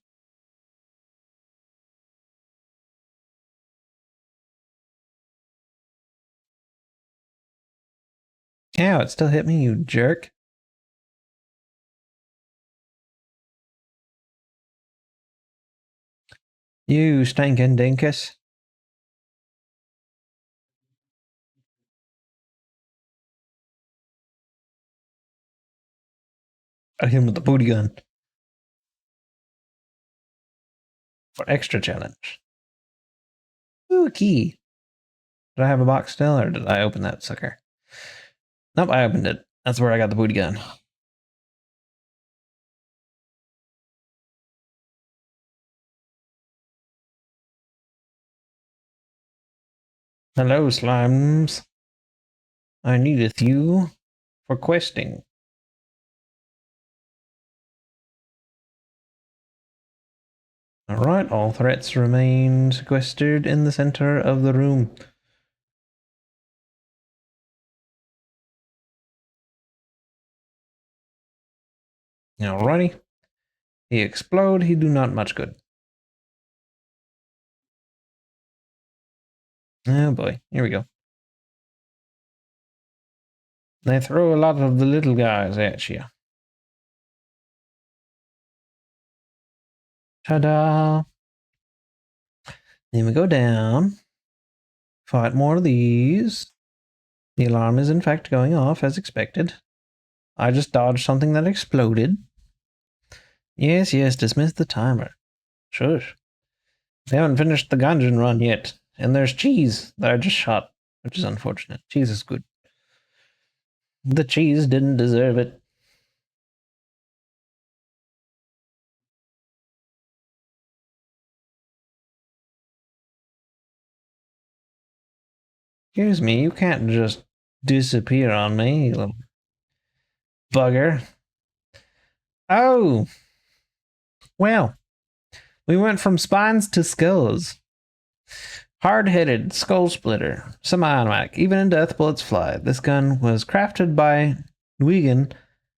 Ow, it still hit me, you jerk. You stinking dinkus. I hit him with the booty gun. For extra challenge. Ooh, a key. Did I have a box still, or did I open that sucker? Nope, I opened it. That's where I got the booty gun. Hello, slimes. I needeth you for questing. Alright, all threats remain sequestered in the center of the room. Alrighty. He explode, he do not much good. Oh boy, here we go. They throw a lot of the little guys at you. Ta-da! Then we go down. Fight more of these. The alarm is in fact going off as expected. I just dodged something that exploded. Yes, dismiss the timer. Shush. They haven't finished the Gungeon run yet. And there's cheese that I just shot, which is unfortunate. Cheese is good. The cheese didn't deserve it. Excuse me, you can't just disappear on me, you little bugger. Oh! Well, we went from spines to skulls. Hard-headed, skull splitter, semi-automatic, even in death bullets fly. This gun was crafted by Gungeon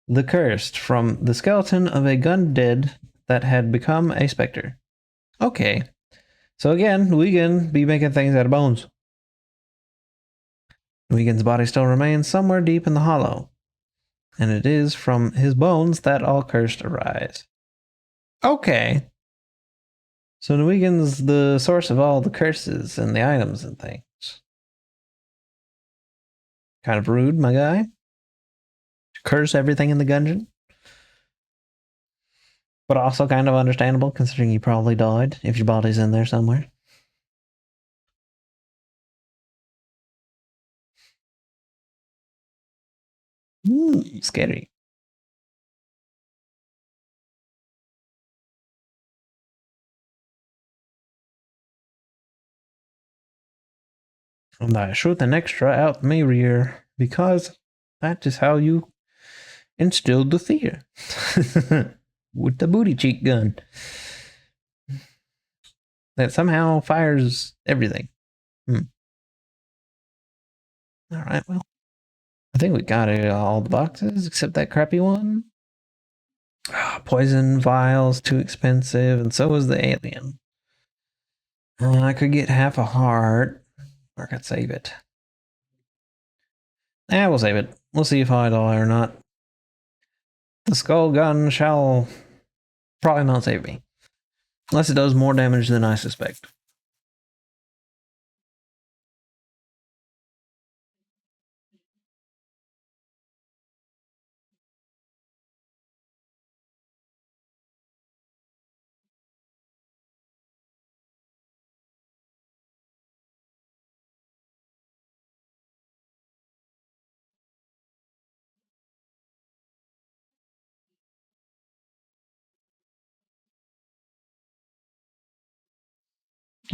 the Cursed from the skeleton of a gun dead that had become a specter. Okay. So again, Gungeon be making things out of bones. Gungeon's body still remains somewhere deep in the hollow, and it is from his bones that all cursed arise. Okay. So Gungeon's the source of all the curses and the items and things. Kind of rude, my guy. Curse everything in the Gungeon. But also kind of understandable, considering you probably died if your body's in there somewhere. Scary. And I shoot an extra out my rear because that is how you instilled the fear. With the booty cheek gun. That somehow fires everything. Alright, well. I think we got it, all the boxes except that crappy one. Poison vials, too expensive, and so is the alien. I could get half a heart, or I could save it. We'll save it. We'll see if I die or not. The skull gun shall probably not save me. Unless it does more damage than I suspect.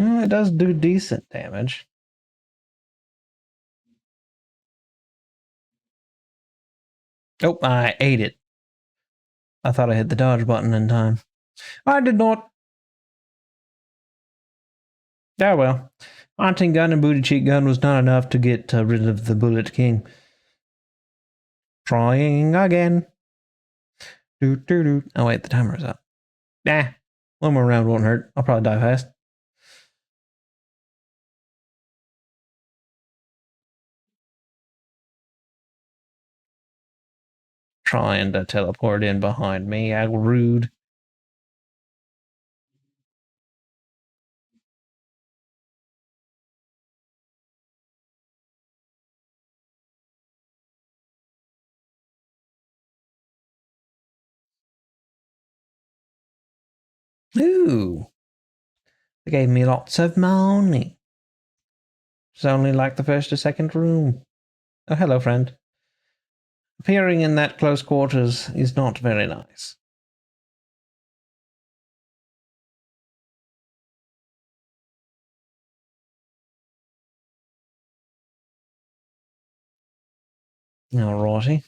It does do decent damage. Oh, I ate it. I thought I hit the dodge button in time. I did not. Yeah, well. Haunting gun and booty cheek gun was not enough to get rid of the Bullet King. Trying again. Oh, wait, the timer is up. Nah, one more round won't hurt. I'll probably die fast. Trying to teleport in behind me. How rude. Ooh. They gave me lots of money. It's only like the first or second room. Oh, hello, friend. Appearing in that close quarters is not very nice. Alrighty.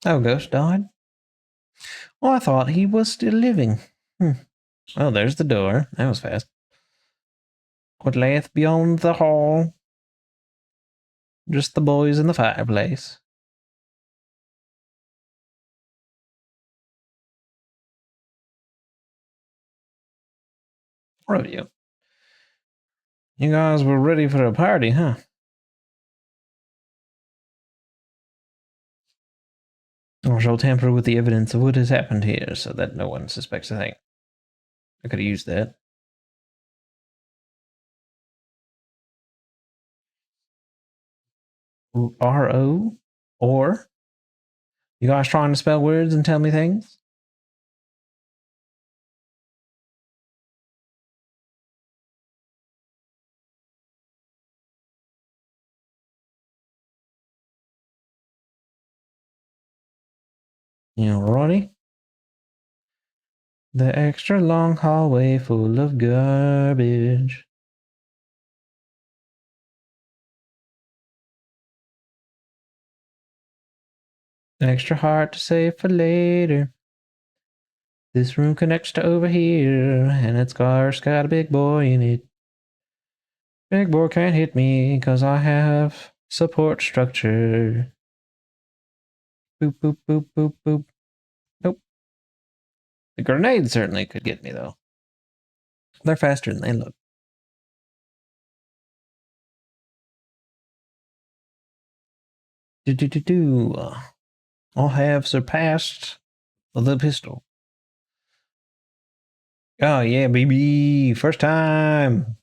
Oh, Ghost died? Oh, I thought he was still living. Oh, there's the door. That was fast. What layeth beyond the hall? Just the boys in the fireplace. What of you? You guys were ready for a party, huh? I shall tamper with the evidence of what has happened here so that no one suspects a thing. I could have used that. R-O? Or? You guys trying to spell words and tell me things? Alrighty. The extra long hallway full of garbage. Extra hard to save for later. This room connects to over here, and it's got a big boy in it. Big boy can't hit me, cause I have support structure. Boop, boop, boop, boop, boop. Nope. The grenades certainly could get me, though. They're faster than they look. Do. I'll have surpassed the pistol. Oh, yeah, baby. First time.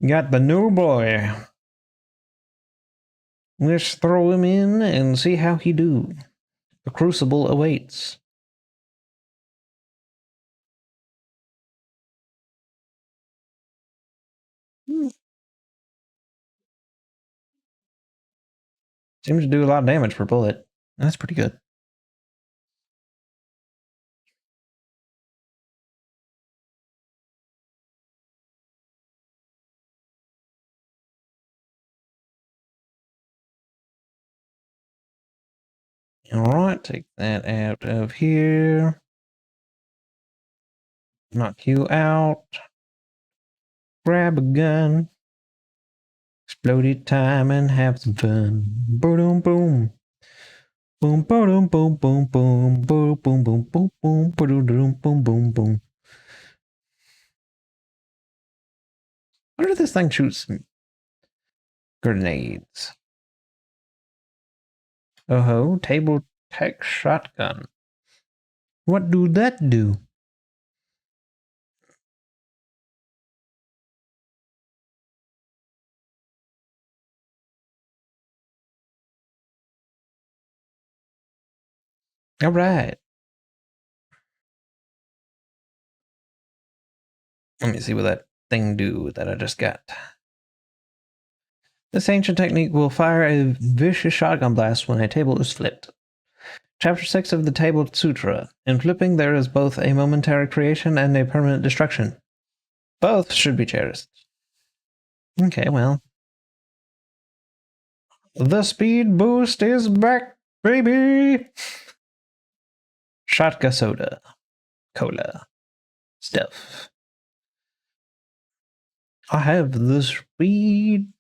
Got the new boy. Let's throw him in and see how he do. The crucible awaits. Seems to do a lot of damage per bullet. That's pretty good. Alright, take that out of here. Knock you out. Grab a gun. Explode it time and have some fun. Boom, boom. Boom, boom, boom, boom, boom, boom, boom, boom, boom, boom, boom, boom, boom, boom. Where did this thing shoot some grenades? Oh ho, table tech shotgun. What do that do? All right. Let me see what that thing do that I just got. This ancient technique will fire a vicious shotgun blast when a table is flipped. Chapter 6 of the Table Sutra. In flipping, there is both a momentary creation and a permanent destruction. Both should be cherished. Okay, well. The speed boost is back, baby! Shotgun soda. Cola. Stuff. I have the speed.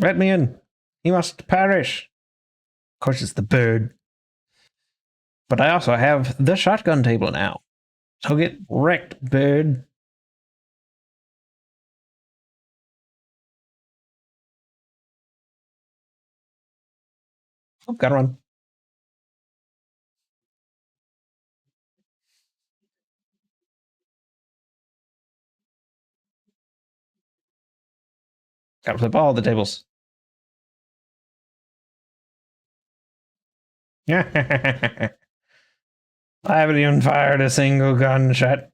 Let me in. He must perish. Of course, it's the bird. But I also have the shotgun table now. So get wrecked, bird. Oh, gotta run. Gotta flip all the tables. I haven't even fired a single gunshot.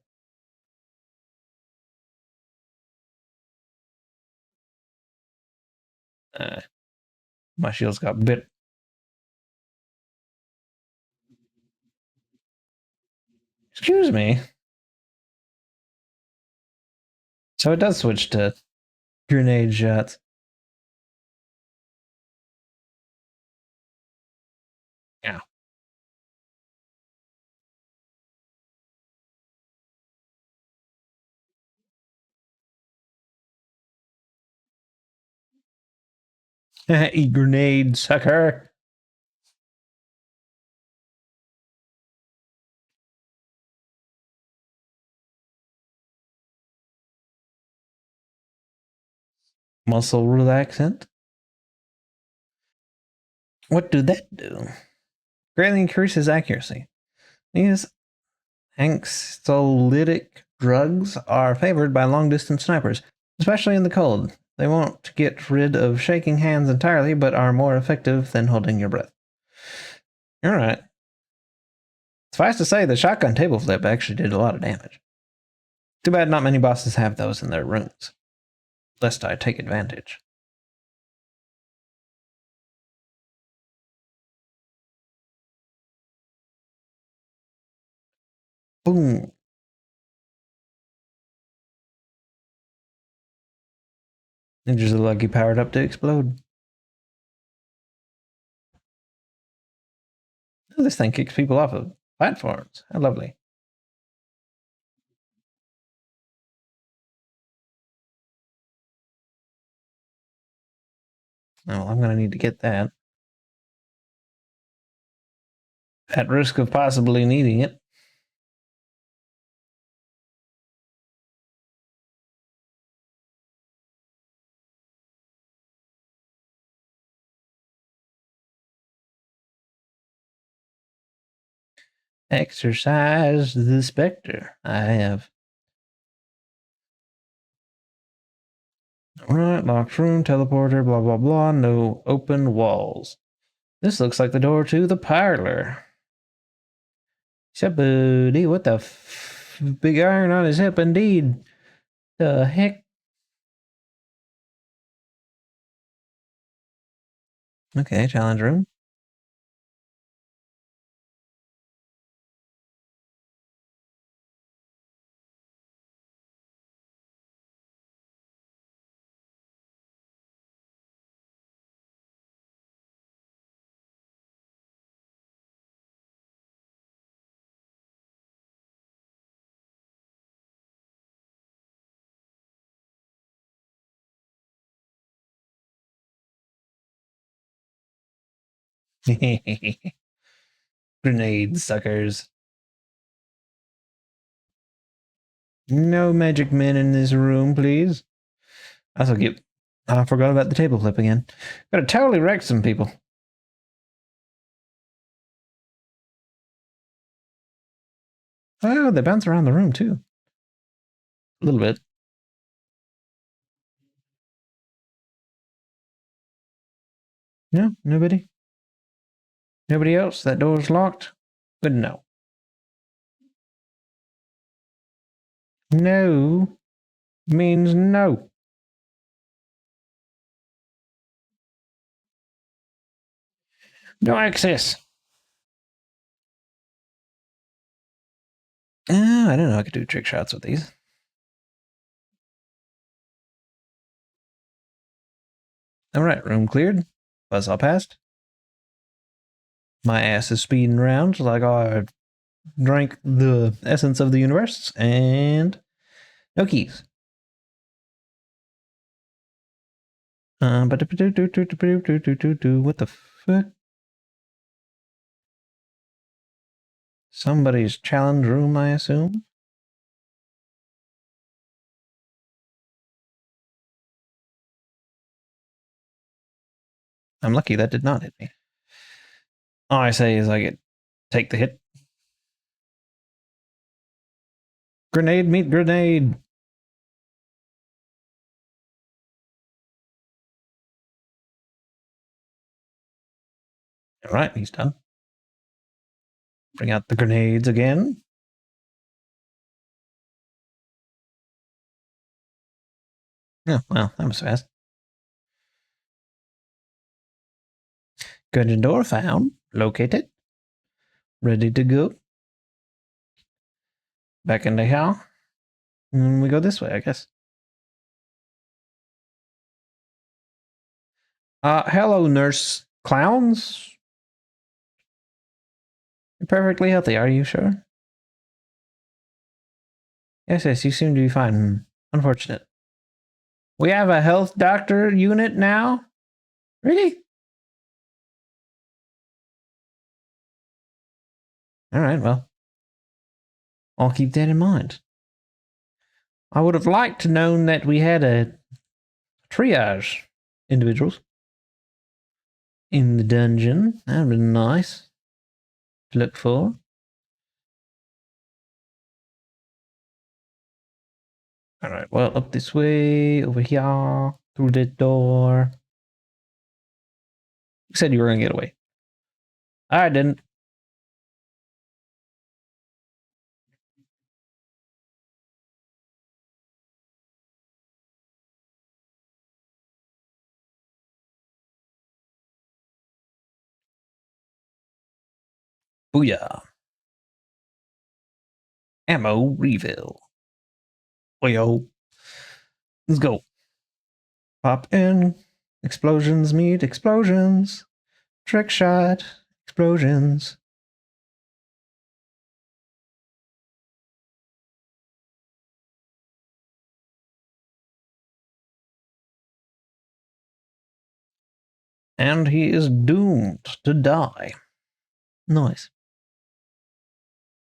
My shield's got bit. Excuse me. So it does switch to grenade shots. Yeah. Eat grenade, sucker. Muscle relaxant. What do that do? Greatly increases accuracy. These anxiolytic drugs are favored by long-distance snipers, especially in the cold. They won't get rid of shaking hands entirely, but are more effective than holding your breath. All right. Suffice to say, the shotgun table flip actually did a lot of damage. Too bad not many bosses have those in their rooms. Lest I take advantage. Boom. Ninjas are lucky powered up to explode. Oh, this thing kicks people off of platforms. How lovely. Oh, I'm going to need to get that. At risk of possibly needing it. Exercise the specter. I have. Alright, locked room, teleporter, blah blah blah, no open walls. This looks like the door to the parlor. Buddy, what the big iron on his hip indeed. The heck? Okay, challenge room. Grenade suckers. No magic men in this room, please. Also get. I forgot about the table flip again. Gotta totally wreck some people. Oh, they bounce around the room too. A little bit. No, nobody. Nobody else. That door's locked. Good to know. No means no. No access. I don't know. I could do trick shots with these. All right, room cleared. Buzzsaw passed. My ass is speeding around like I drank the essence of the universe, and no keys. What the fuck? Somebody's challenge room, I assume. I'm lucky that did not hit me. All I say is I take the hit. Grenade, meet grenade. All right, he's done. Bring out the grenades again. Oh, well, that was fast. Gungeon door found. Located. Ready to go. Back into hell. And we go this way, I guess. Hello, nurse clowns. You're perfectly healthy, are you sure? Yes, yes, you seem to be fine. Unfortunate. We have a health doctor unit now? Really? All right, well, I'll keep that in mind. I would have liked to known that we had a triage individuals in the dungeon. That would have been nice to look for. All right, well, up this way, over here, through the door. You said you were going to get away. I didn't. Booyah. Ammo refill. Oh, yo. Let's go. Pop in. Explosions meet explosions. Trick shot. Explosions. And he is doomed to die. Nice.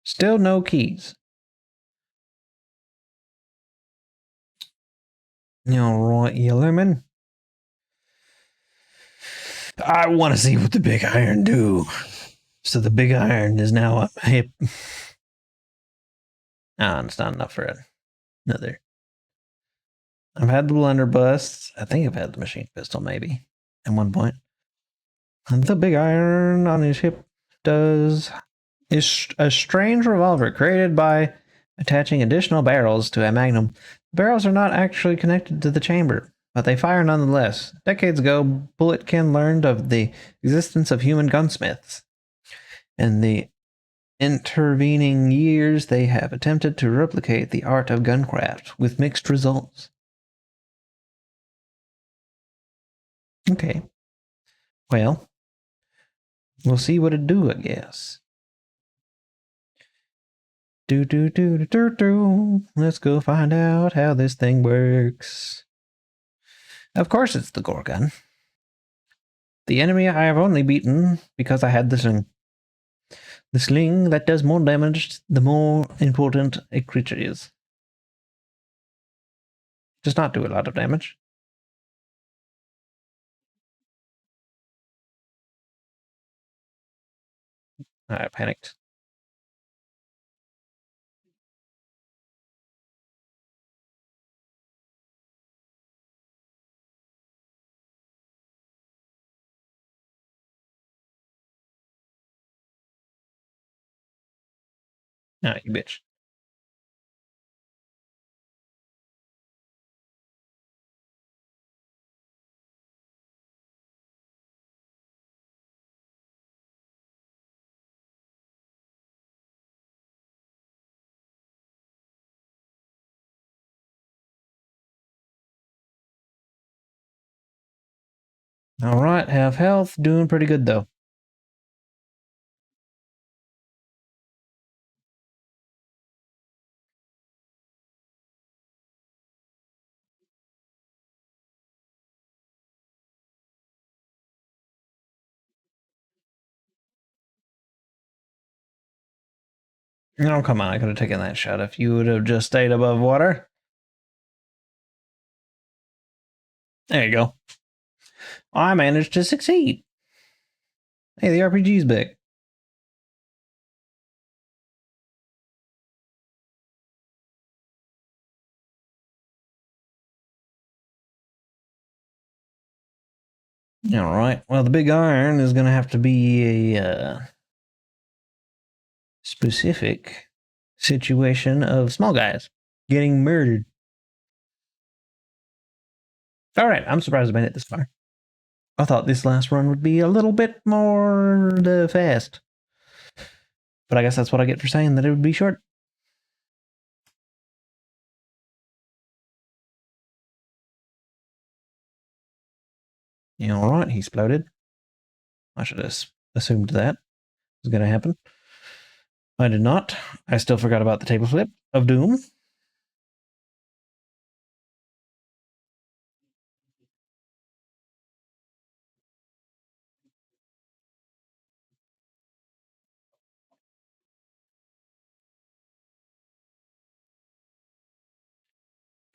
Still no keys. All right, you lemon. I want to see what the big iron do. So the big iron is now up hip. Ah, it's not enough for another. I've had the blunderbuss. I think I've had the machine pistol, maybe, at one point. And the big iron on his hip is a strange revolver created by attaching additional barrels to a magnum. The barrels are not actually connected to the chamber, but they fire nonetheless. Decades ago, Bulletkin learned of the existence of human gunsmiths. In the intervening years, they have attempted to replicate the art of guncraft with mixed results. Okay. Well, we'll see what it do, I guess. Do. Let's go find out how this thing works. Of course it's the Gorgon. The enemy I have only beaten because I had the sling. The sling that does more damage the more important a creature is. Does not do a lot of damage. I panicked. Ah, you bitch. All right, have health. Doing pretty good, though. Oh, come on. I could have taken that shot if you would have just stayed above water. There you go. I managed to succeed. Hey, the RPG's back. All right. Well, the big iron is going to have to be a specific situation of small guys getting murdered. All right. I'm surprised I made it this far. I thought this last run would be a little bit more fast. But I guess that's what I get for saying that it would be short. All right. He exploded. I should have assumed that was going to happen. I did not. I still forgot about the table flip of doom.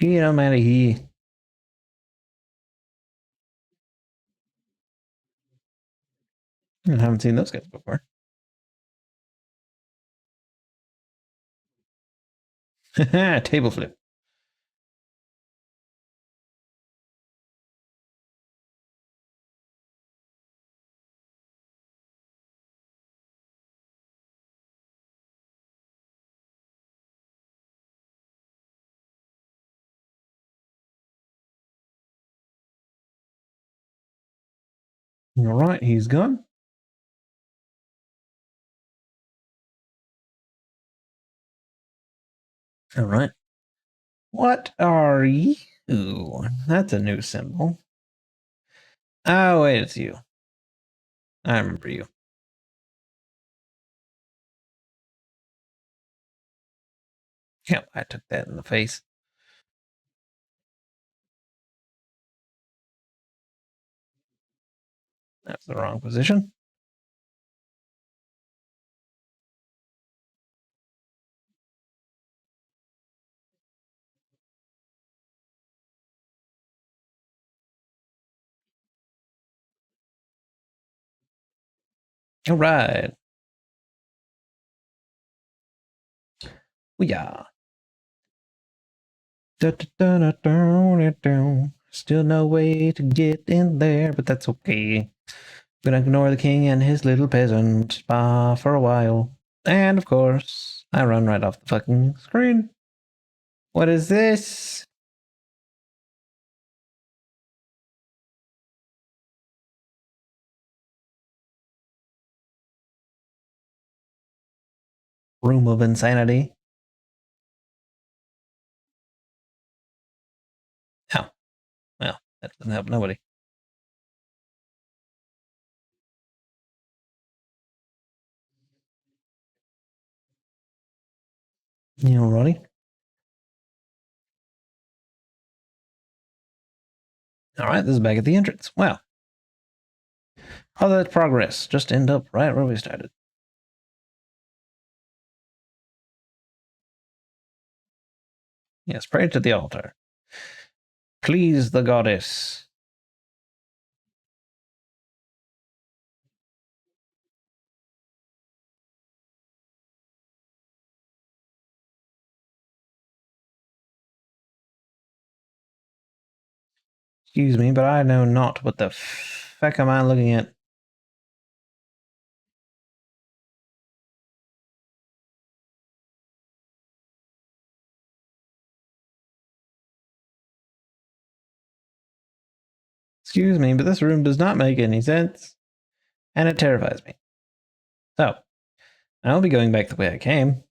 Get him out of here. I haven't seen those guys before. Table flip. All right, he's gone. All right. What are you? That's a new symbol. Oh, wait, it's you. I remember you. Yep, I took that in the face. That's the wrong position. All right. Yeah. Still no way to get in there, but that's okay. Gonna ignore the king and his little peasant spa for a while. And of course, I run right off the fucking screen. What is this? Room of insanity. Oh, well, that doesn't help nobody. You know, Roddy? All right, this is back at the entrance. Wow. All that progress just end up right where we started. Yes, pray to the altar. Please the goddess. Excuse me, but I know not what the feck am I looking at. Excuse me, but this room does not make any sense, and it terrifies me. So, I'll be going back the way I came.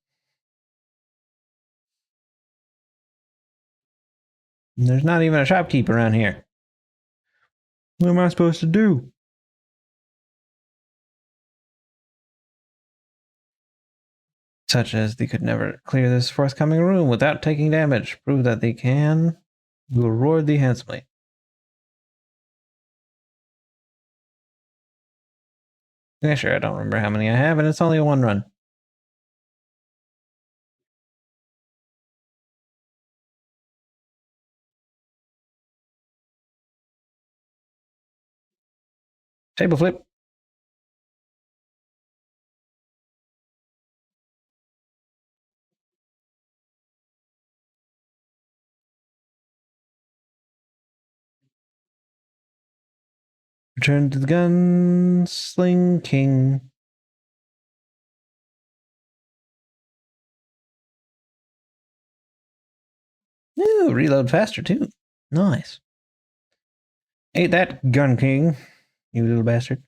There's not even a shopkeep around here. What am I supposed to do? Such as they could never clear this forthcoming room without taking damage. Prove that they can. We will reward thee handsomely. Yeah, sure, I don't remember how many I have, and it's only a one run. Table flip. Return to the gunsling king. Ooh, reload faster too. Nice. Ain't that gun king, you little bastard.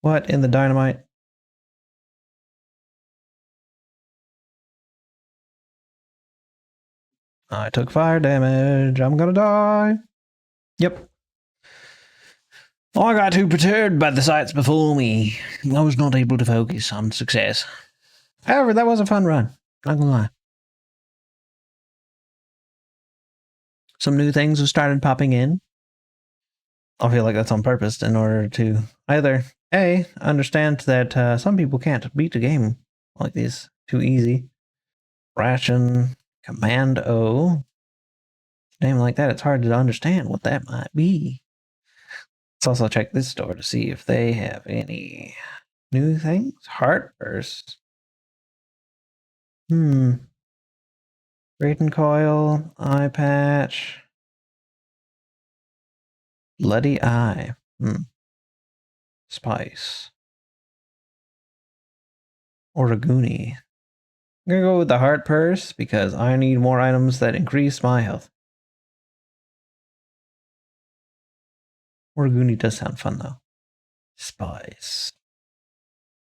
What in the dynamite? I took fire damage. I'm gonna die. Yep. I got too perturbed by the sights before me. I was not able to focus on success. However, that was a fun run. Not gonna lie. Some new things have started popping in. I feel like that's on purpose in order to either A, understand that some people can't beat the game Like these, too easy. Ration, Command O. Name like that, it's hard to understand what that might be. Let's also check this store to see if they have any new things. Heartburst. Ridden coil, eye patch. Bloody eye. Spice. Origuni. I'm gonna go with the heart purse because I need more items that increase my health. Origuni does sound fun though. Spice.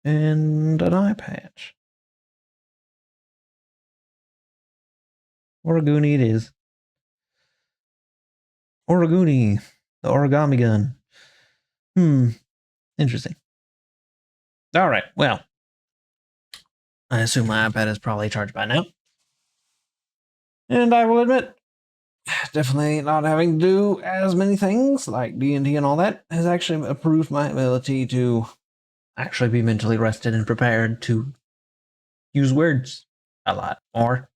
And an eye patch. Origuni it is. Origuni. The origami gun. Interesting. Alright, well. I assume my iPad is probably charged by now. And I will admit, definitely not having to do as many things like D&D and all that has actually improved my ability to actually be mentally rested and prepared to use words a lot more.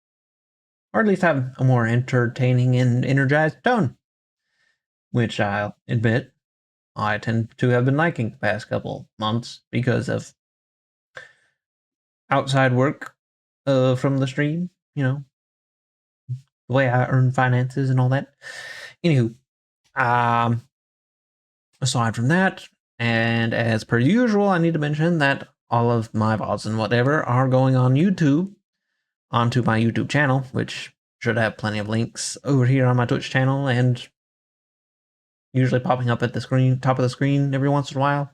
Or at least have a more entertaining and energized tone. Which I'll admit, I tend to have been liking the past couple months because of outside work from the stream, you know, the way I earn finances and all that. Anywho, aside from that, and as per usual, I need to mention that all of my VODs and whatever are going on YouTube, onto my YouTube channel, which should have plenty of links over here on my Twitch channel and usually popping up at the screen, top of the screen every once in a while,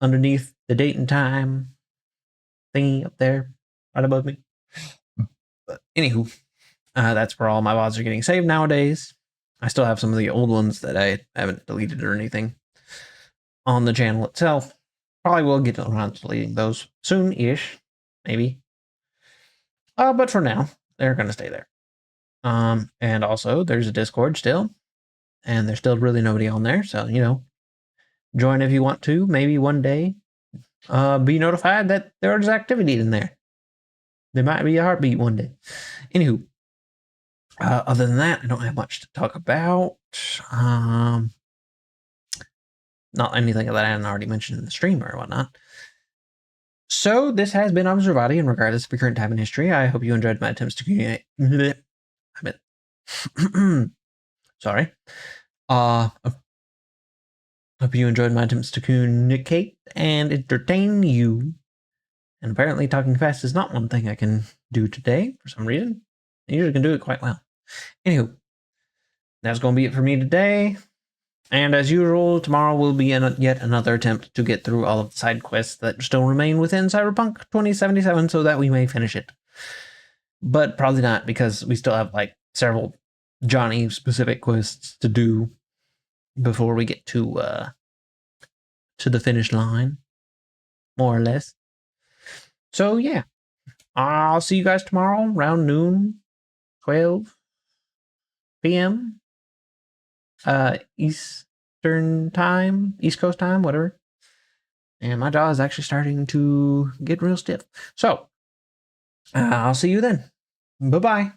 underneath the date and time thingy up there, right above me. But anywho, that's where all my VODs are getting saved nowadays. I still have some of the old ones that I haven't deleted or anything on the channel itself. Probably will get around to deleting those soon-ish, maybe. But for now, they're going to stay there. And also, there's a Discord still, and there's still really nobody on there, so, you know, join if you want to. Maybe one day be notified that there's activity in there. There might be a heartbeat one day. Anywho, other than that, I don't have much to talk about. Not anything that I hadn't already mentioned in the stream or whatnot. So this has been Observoddy, and regardless of your current time in history, I hope you enjoyed my attempts to communicate. Sorry. Hope you enjoyed my attempts to communicate and entertain you. And apparently talking fast is not one thing I can do today for some reason. I usually can do it quite well. Anywho, that's going to be it for me today. And as usual, tomorrow will be yet another attempt to get through all of the side quests that still remain within Cyberpunk 2077 so that we may finish it. But probably not, because we still have like several Johnny-specific quests to do before we get to the finish line, more or less. So yeah, I'll see you guys tomorrow around noon, 12 p.m. Eastern time, East Coast time, whatever. And my jaw is actually starting to get real stiff. So I'll see you then. Bye-bye.